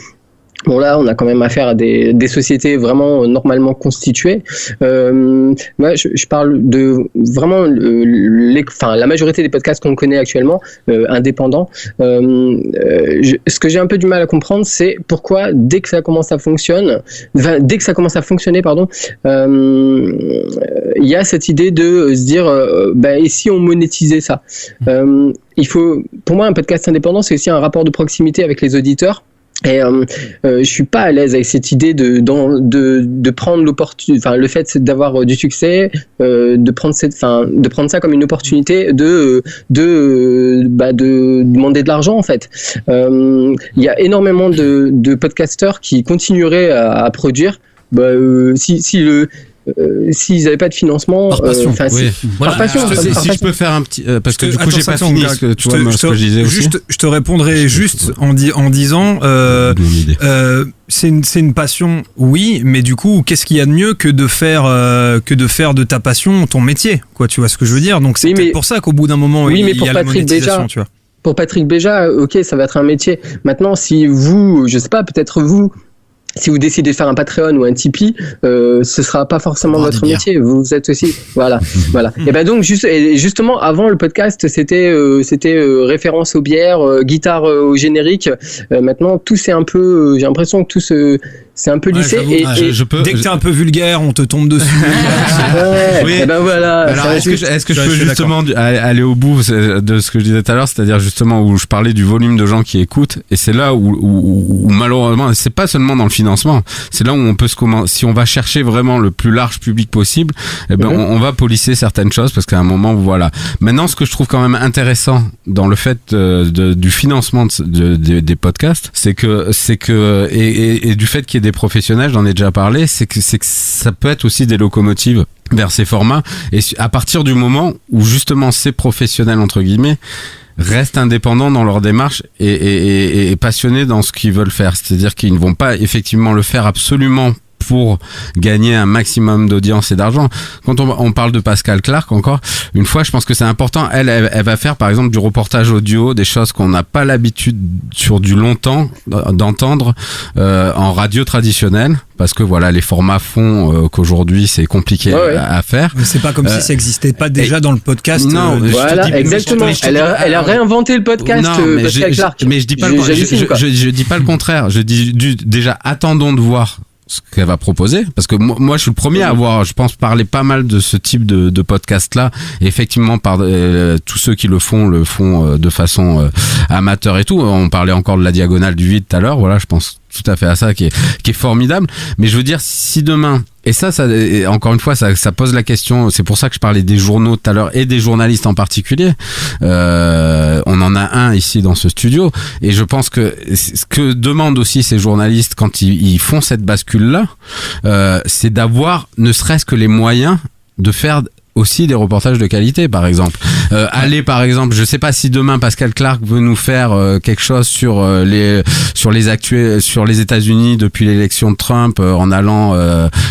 bon, là, on a quand même affaire à des sociétés vraiment normalement constituées. Moi, je parle de vraiment la majorité des podcasts qu'on connaît actuellement, indépendants. Ce que j'ai un peu du mal à comprendre, c'est pourquoi dès que ça commence à fonctionner, il y a cette idée de se dire, et si on monétisait ça? Pour moi, un podcast indépendant, c'est aussi un rapport de proximité avec les auditeurs. Et je suis pas à l'aise avec cette idée de prendre l'opportunité, le fait d'avoir du succès, de prendre ça comme une opportunité de demander de l'argent en fait. Il y a énormément de podcasteurs qui continueraient à produire. S'ils n'avaient pas de financement,
par passion. Si je peux faire un petit, parce que du coup j'ai pas fini ce que je disais aussi.
Je te répondrai juste en disant, c'est une passion, oui, mais du coup, qu'est-ce qu'il y a de mieux que de faire de ta passion ton métier, quoi. Tu vois ce que je veux dire? Donc c'est peut-être pour ça qu'au bout d'un moment, il y a la monétisation, tu vois.
Pour Patrick Béja, ok, ça va être un métier. Maintenant, si vous, je sais pas, peut-être vous. Si vous décidez de faire un Patreon ou un Tipeee, ce sera pas forcément votre métier. Vous êtes aussi, voilà. Et ben donc justement avant le podcast, c'était référence aux bières, guitare au générique. Maintenant tout c'est un peu, j'ai l'impression que c'est un peu lissé.
Dès que t'es un peu vulgaire, on te tombe dessus.
Oui. Et ben voilà.
Alors est-ce que je peux justement aller au bout de ce que je disais tout à l'heure, c'est-à-dire justement où je parlais du volume de gens qui écoutent, et c'est là où malheureusement, c'est pas seulement dans le financement, c'est là où on peut si on va chercher vraiment le plus large public possible, on va polisser certaines choses parce qu'à un moment, voilà. Maintenant, ce que je trouve quand même intéressant dans le fait du financement des podcasts, c'est que et du fait qu'il y ait des professionnels, j'en ai déjà parlé, c'est que ça peut être aussi des locomotives vers ces formats, et à partir du moment où justement ces professionnels entre guillemets restent indépendants dans leur démarche et passionnés dans ce qu'ils veulent faire, c'est-à-dire qu'ils ne vont pas effectivement le faire absolument pour gagner un maximum d'audience et d'argent. Quand on parle de Pascal Clark, encore une fois, je pense que c'est important. Elle va faire par exemple du reportage audio, des choses qu'on n'a pas l'habitude sur du longtemps d'entendre en radio traditionnelle, parce que voilà, les formats font qu'aujourd'hui c'est compliqué à faire.
Mais c'est pas comme si ça existait pas déjà dans le podcast.
Non, voilà, exactement. Elle a réinventé le podcast.
Non,
Pascal Clark.
Mais je dis pas je dis pas le contraire. Je dis déjà attendons de voir ce qu'elle va proposer, parce que moi je suis le premier à avoir, je pense, parlé pas mal de ce type de podcast là, et effectivement par tous ceux qui le font de façon amateur et tout. On parlait encore de la diagonale du vide tout à l'heure, voilà, je pense tout à fait à ça qui est formidable. Mais je veux dire, si demain, et ça encore une fois, ça pose la question, c'est pour ça que je parlais des journaux tout à l'heure et des journalistes en particulier. On en a un ici dans ce studio, et je pense que ce que demandent aussi ces journalistes quand ils font cette bascule-là, c'est d'avoir ne serait-ce que les moyens de faire aussi des reportages de qualité, par exemple. Aller, par exemple, je sais pas si demain Pascal Clark veut nous faire quelque chose sur les États-Unis depuis l'élection de Trump, en allant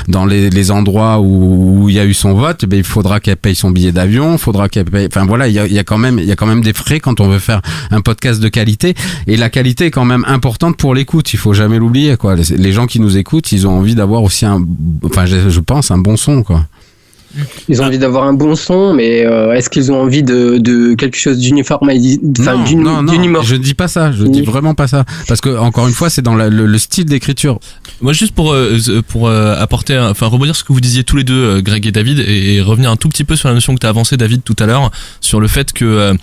dans les endroits où il y a eu son vote, ben il faudra qu'elle paye son billet d'avion, faudra qu'elle paye. Enfin voilà, il y a quand même des frais quand on veut faire un podcast de qualité, et la qualité est quand même importante pour l'écoute. Il faut jamais l'oublier, quoi. Les gens qui nous écoutent, ils ont envie d'avoir aussi je pense un bon son, quoi.
Ils ont envie d'avoir un bon son, mais est-ce qu'ils ont envie de quelque chose d'uniformisé,
non, je dis pas ça, je dis vraiment pas ça, parce que encore une fois, c'est dans le style d'écriture.
Moi, juste pour apporter, rebondir sur ce que vous disiez tous les deux, Greg et David, et revenir un tout petit peu sur la notion que tu as avancée, David, tout à l'heure, sur le fait que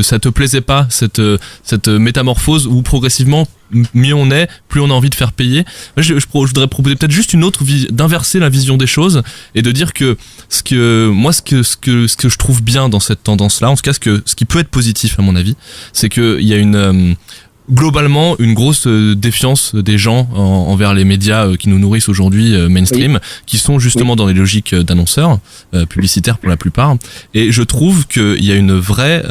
ça te plaisait pas cette métamorphose où progressivement mieux on est, plus on a envie de faire payer. Moi, je voudrais proposer peut-être juste une autre d'inverser la vision des choses et de dire que ce que je trouve bien dans cette tendance-là, en tout cas ce qui peut être positif à mon avis, c'est que il y a globalement une grosse défiance des gens envers les médias qui nous nourrissent aujourd'hui mainstream, qui sont justement dans des logiques d'annonceurs publicitaires pour la plupart, et je trouve qu'il y a un vrai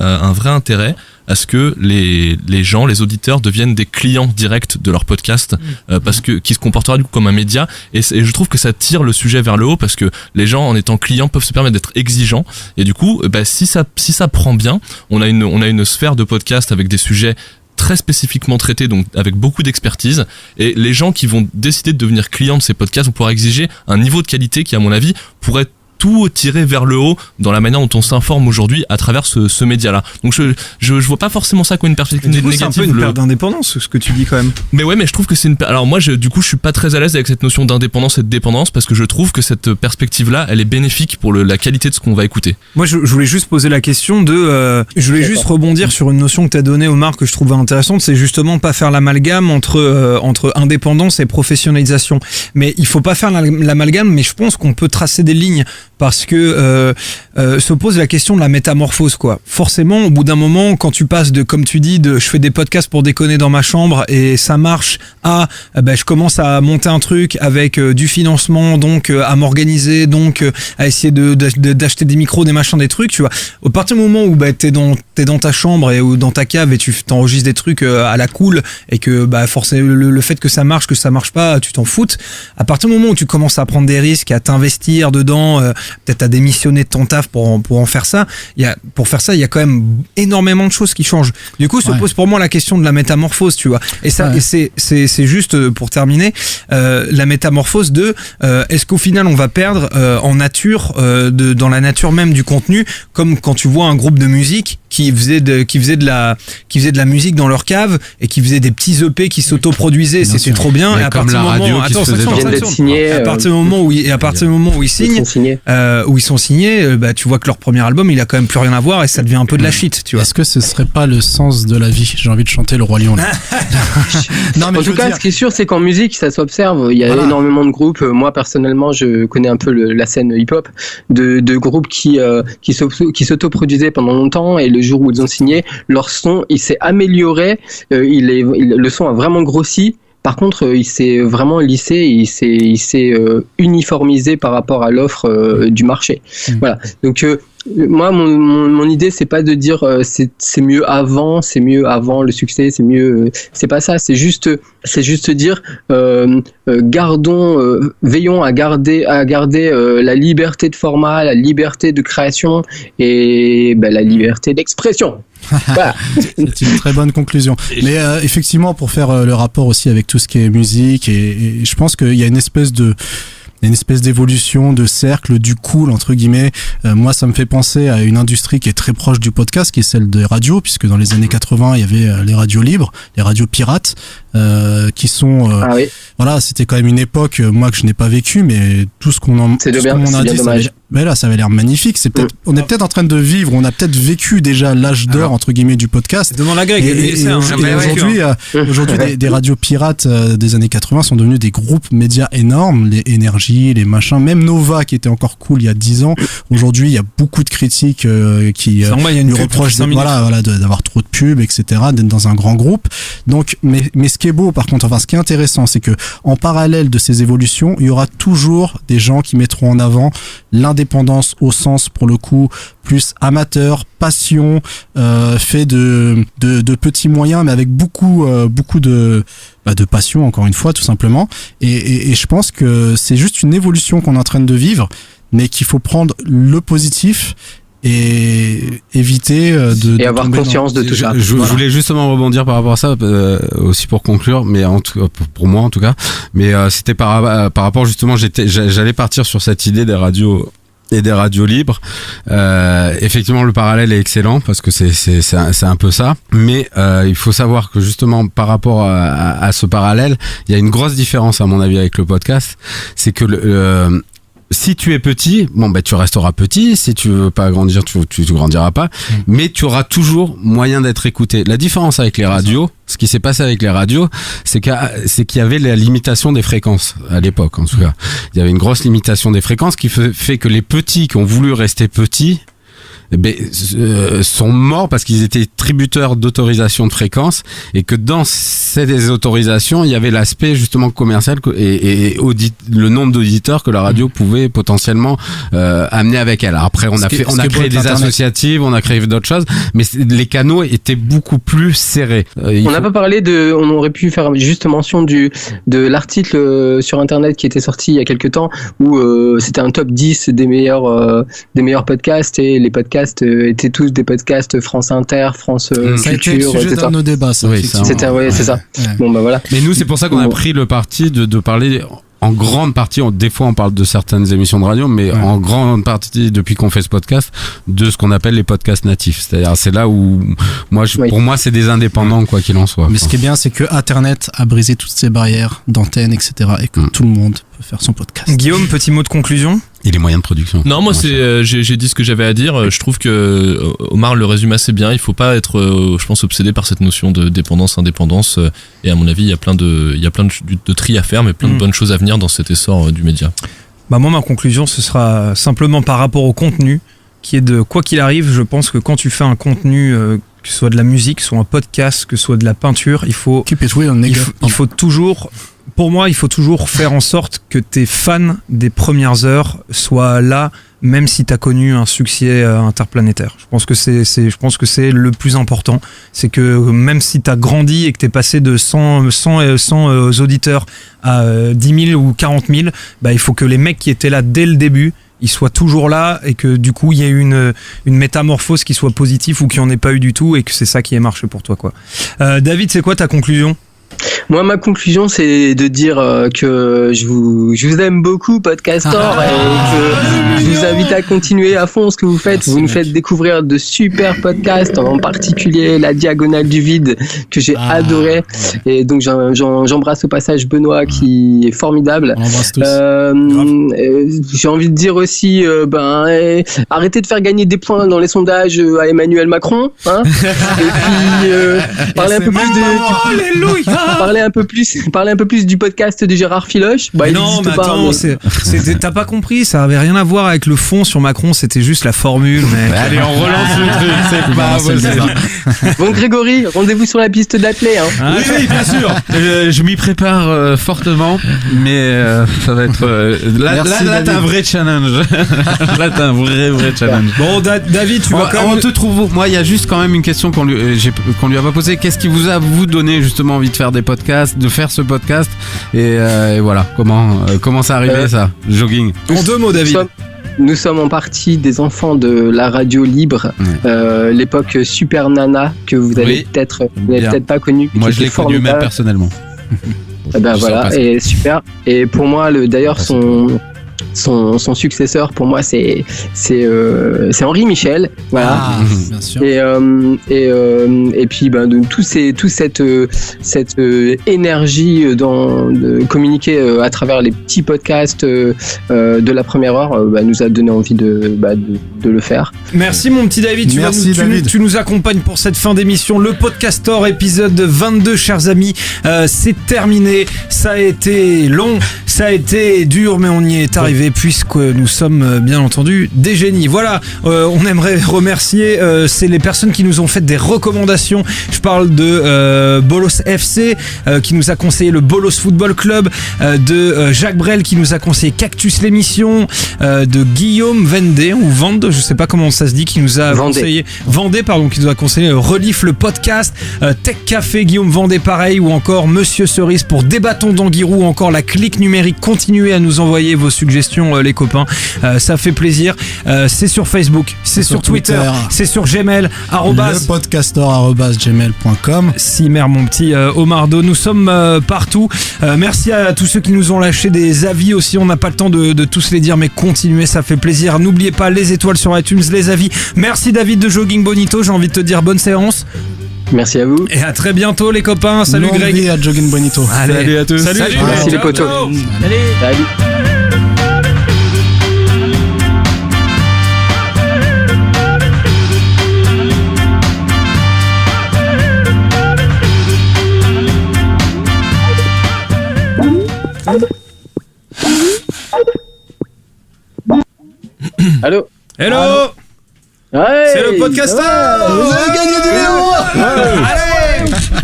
intérêt à ce que les gens, les auditeurs deviennent des clients directs de leur podcast, parce que qui se comportera du coup comme un média, et je trouve que ça tire le sujet vers le haut, parce que les gens, en étant clients, peuvent se permettre d'être exigeants, et du coup si ça prend bien, on a une sphère de podcast avec des sujets très spécifiquement traités, donc avec beaucoup d'expertise, et les gens qui vont décider de devenir clients de ces podcasts vont pouvoir exiger un niveau de qualité qui, à mon avis, pourrait tout tirer vers le haut dans la manière dont on s'informe aujourd'hui à travers ce média-là. Donc je vois pas forcément ça comme une perspective négative.
C'est un peu une perte d'indépendance, ce que tu dis quand même.
Mais ouais, mais je trouve que c'est alors moi, du coup, je suis pas très à l'aise avec cette notion d'indépendance et de dépendance, parce que je trouve que cette perspective-là, elle est bénéfique pour la qualité de ce qu'on va écouter.
Moi, je voulais juste poser la question je voulais juste rebondir sur une notion que tu as donnée, Omar, que je trouvais intéressante, c'est justement pas faire l'amalgame entre indépendance et professionnalisation. Mais il faut pas faire l'amalgame, mais je pense qu'on peut tracer des lignes, parce que se pose la question de la métamorphose, quoi. Forcément, au bout d'un moment, quand tu passes comme tu dis, je fais des podcasts pour déconner dans ma chambre et ça marche, je commence à monter un truc avec du financement, donc à m'organiser, donc à essayer d'acheter des micros, des machins, des trucs, tu vois. Au partir du moment où t'es dans ta chambre ou dans ta cave et tu t'enregistres des trucs à la cool, et que forcément le fait que ça marche pas, tu t'en foutes. À partir du moment où tu commences à prendre des risques, à t'investir dedans, peut-être à démissionner de ton taf pour en faire ça, il y a quand même énormément de choses qui changent. Du coup, se pose pour moi la question de la métamorphose, tu vois. Et ça, et c'est juste pour terminer, la métamorphose est-ce qu'au final on va perdre en nature, dans la nature même du contenu, comme quand tu vois un groupe de musique qui faisait de la musique dans leur cave et qui faisait des petits EP qui s'autoproduisaient, c'était trop bien. Et à partir du moment, à partir du moment où ils signent, où ils sont signés, tu vois que leur premier album, il a quand même plus rien à voir et ça devient un peu de la shit, tu vois.
Est-ce que ce serait pas le sens de la vie? J'ai envie de chanter le Roi Lion là.
Non, mais en tout cas, ce qui est sûr, c'est qu'en musique, ça s'observe. Il y a énormément de groupes. Moi, personnellement, je connais un peu la scène hip-hop de groupes qui s'autoproduisaient pendant longtemps, et le jour où ils ont signé, leur son, il s'est amélioré. Le son a vraiment grossi. Par contre, il s'est vraiment lissé, il s'est uniformisé par rapport à l'offre du marché. Voilà. Donc Moi, mon idée, c'est pas de dire c'est mieux avant le succès, c'est mieux. C'est pas ça. C'est juste dire veillons à garder la liberté de format, la liberté de création et la liberté d'expression. Voilà.
C'est une très bonne conclusion. Mais effectivement, pour faire le rapport aussi avec tout ce qui est musique, et je pense qu'il y a une espèce d'évolution, de cercle, du cool, entre guillemets. Moi, ça me fait penser à une industrie qui est très proche du podcast, qui est celle des radios, puisque dans les années 80, il y avait les radios libres, les radios pirates, qui sont... Voilà, c'était quand même une époque, moi, que je n'ai pas vécu, mais tout ce qu'on en a dit, mais là, ça avait l'air magnifique. On est peut-être en train de vivre, on a peut-être vécu déjà l'âge d'or, entre guillemets, du podcast.
Demande à Greg.
Aujourd'hui, des radios pirates des années 80 sont devenus des groupes médias énormes, les énergies, les machins, même Nova qui était encore cool il y a 10 ans. Aujourd'hui, il y a beaucoup de critiques qui lui reprochent d'avoir trop de pubs, etc., d'être dans un grand groupe. Donc, mais ce qui est beau, par contre, ce qui est intéressant, c'est que en parallèle de ces évolutions, il y aura toujours des gens qui mettront en avant l'indépendance au sens, pour le coup, plus amateur, passion, fait de petits moyens, mais avec beaucoup de passion, encore une fois, tout simplement. Et je pense que c'est juste une évolution qu'on est en train de vivre, mais qu'il faut prendre le positif et éviter
et avoir conscience de tout ça.
Je voulais justement rebondir par rapport à ça aussi pour conclure, mais pour moi en tout cas, mais c'était par rapport justement, j'allais partir sur cette idée des radios et des radios libres. Effectivement, le parallèle est excellent parce que c'est un peu ça, mais il faut savoir que justement par rapport à ce parallèle, il y a une grosse différence à mon avis avec le podcast, c'est que si tu es petit, tu resteras petit. Si tu veux pas grandir, tu grandiras pas. Mais tu auras toujours moyen d'être écouté. La différence avec les radios, ce qui s'est passé avec les radios, c'est qu'il y avait la limitation des fréquences à l'époque. En tout cas, il y avait une grosse limitation des fréquences qui fait que les petits qui ont voulu rester petits sont morts parce qu'ils étaient tributaires d'autorisation de fréquence, et que dans ces autorisations il y avait l'aspect justement commercial et le nombre d'auditeurs que la radio pouvait potentiellement amener avec elle. Alors après on a créé des associatives, on a créé d'autres choses, mais les canaux étaient beaucoup plus serrés.
On n'a pas parlé on aurait pu faire juste mention de l'article sur internet qui était sorti il y a quelques temps où c'était un top 10 des meilleurs podcasts, et les podcasts étaient tous des podcasts France Inter, France Culture,
ça a été le sujet d'un de nos débats, ça.
Oui, c'est ça. Bon, voilà.
Mais nous, c'est pour ça qu'on a pris le parti de parler en grande partie, des fois on parle de certaines émissions de radio, mais en grande partie, depuis qu'on fait ce podcast, de ce qu'on appelle les podcasts natifs. C'est-à-dire, c'est là où, pour moi, c'est des indépendants, quoi qu'il en soit.
Mais ce qui est bien, c'est que Internet a brisé toutes ces barrières d'antenne, etc., et que tout le monde peut faire son podcast.
Guillaume, petit mot de conclusion?
Et les moyens de production.
Non, moi j'ai dit ce que j'avais à dire. Je trouve que Omar le résume assez bien. Il faut pas être, je pense, obsédé par cette notion de dépendance, indépendance. Et à mon avis, il y a plein de tri à faire, mais plein de bonnes choses à venir dans cet essor du média.
Moi, ma conclusion, ce sera simplement par rapport au contenu, qui est de quoi qu'il arrive. Je pense que quand tu fais un contenu, que ce soit de la musique, que ce soit un podcast, que ce soit de la peinture, il faut toujours. Pour moi, il faut toujours faire en sorte que tes fans des premières heures soient là, même si tu as connu un succès interplanétaire. Je pense que c'est le plus important. C'est que même si tu as grandi et que tu es passé de 100 auditeurs à 10 000 ou 40 000, il faut que les mecs qui étaient là dès le début, ils soient toujours là, et que du coup il y ait une métamorphose qui soit positive ou qui en ait pas eu du tout, et que c'est ça qui ait marché pour toi, quoi. David, c'est quoi ta conclusion?
Moi, ma conclusion, c'est de dire que je vous aime beaucoup, Podcastor, et que je vous invite à continuer à fond ce que vous faites. Vous nous faites découvrir de super podcasts, en particulier La Diagonale du Vide, que j'ai adoré. Et donc, j'embrasse au passage Benoît, qui est formidable.
On embrasse tous.
J'ai envie de dire aussi, arrêtez de faire gagner des points dans les sondages à Emmanuel Macron, hein. Et puis, parlez un peu plus un peu plus du podcast de Gérard Filoche. Bah,
non, mais attends, t'as pas compris, ça avait rien à voir avec le fond sur Macron, c'était juste la formule, mec.
Allez, on relance le truc, c'est pas possible.
Bon, Grégory, rendez-vous sur la piste d'athlée. Hein.
Oui, bien sûr. Je m'y prépare fortement, mais ça va être. Là, t'as un vrai challenge. Là, t'as un vrai challenge.
Bon, David, tu vas quand même.
On te trouve. Moi, il y a juste quand même une question qu'on lui a pas posée. Qu'est-ce qui vous a donné justement envie de faire des podcasts, de faire ce podcast et voilà. Comment ça arrivé ça, Jogging?
En 2 mots, David.
Nous sommes en partie des enfants de la radio libre, l'époque Super Nana que vous avez peut-être pas connu.
Moi, je l'ai connu même personnellement.
Ben voilà, et super. Et pour moi, d'ailleurs, son successeur, pour moi, c'est Henri Michel, voilà.
Ah, bien sûr.
Et puis toute cette énergie de communiquer à travers les petits podcasts de la première heure nous a donné envie de le faire.
Merci mon petit David, tu nous accompagnes pour cette fin d'émission. Le Podcastor épisode 22, chers amis, c'est terminé. Ça a été long, ça a été dur, mais on y est arrivé puisque nous sommes bien entendu des génies. Voilà, on aimerait remercier c'est les personnes qui nous ont fait des recommandations. Je parle de Bolos FC qui nous a conseillé le Bolos Football Club, de Jacques Brel qui nous a conseillé Cactus l'émission, de Guillaume Vendée ou Vende, je sais pas comment ça se dit, qui nous a conseillé Vendée, qui nous a conseillé Relief le podcast, Tech Café Guillaume Vendée pareil, ou encore Monsieur Cerise pour Débattons d'Anguirou, ou encore la clique numérique. Continuez à nous envoyer vos suggestions les copains, ça fait plaisir. C'est sur Facebook, c'est sur Twitter, c'est sur Gmail
lepodcastor@gmail.com.
Simer mon petit Omardo, nous sommes partout. Merci à tous ceux qui nous ont lâché des avis aussi, on n'a pas le temps de tous les dire, mais continuez, ça fait plaisir. N'oubliez pas les étoiles sur iTunes, les avis. Merci David de Jogging Bonito, j'ai envie de te dire bonne séance.
Merci à vous.
Et à très bientôt les copains. Salut
Longue
Greg.
vie à Jogging Bonito.
Allez,
salut à tous.
Salut.
Merci les potos. Salut. Allô.
Hello.
Ouais,
c'est le Podcastor.
Vous avez gagné du numéro.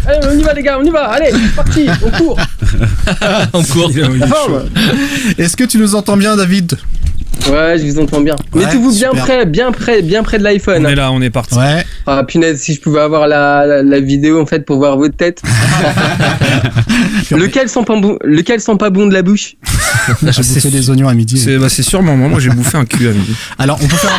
Allez, on y va les gars, on y va. Allez, c'est parti, on court.
On court.
Est-ce que tu nous entends bien, David?
Ouais, je vous entends bien.
Ouais,
mettez-vous bien près de l'iPhone.
On est là, on est parti.
Ouais.
Ah punaise, si je pouvais avoir la vidéo en fait pour voir votre tête. Lequel sent pas bon de la bouche?
J'ai bouffé des oignons à midi.
C'est sûrement moi j'ai bouffé un cul à midi.
Alors on peut faire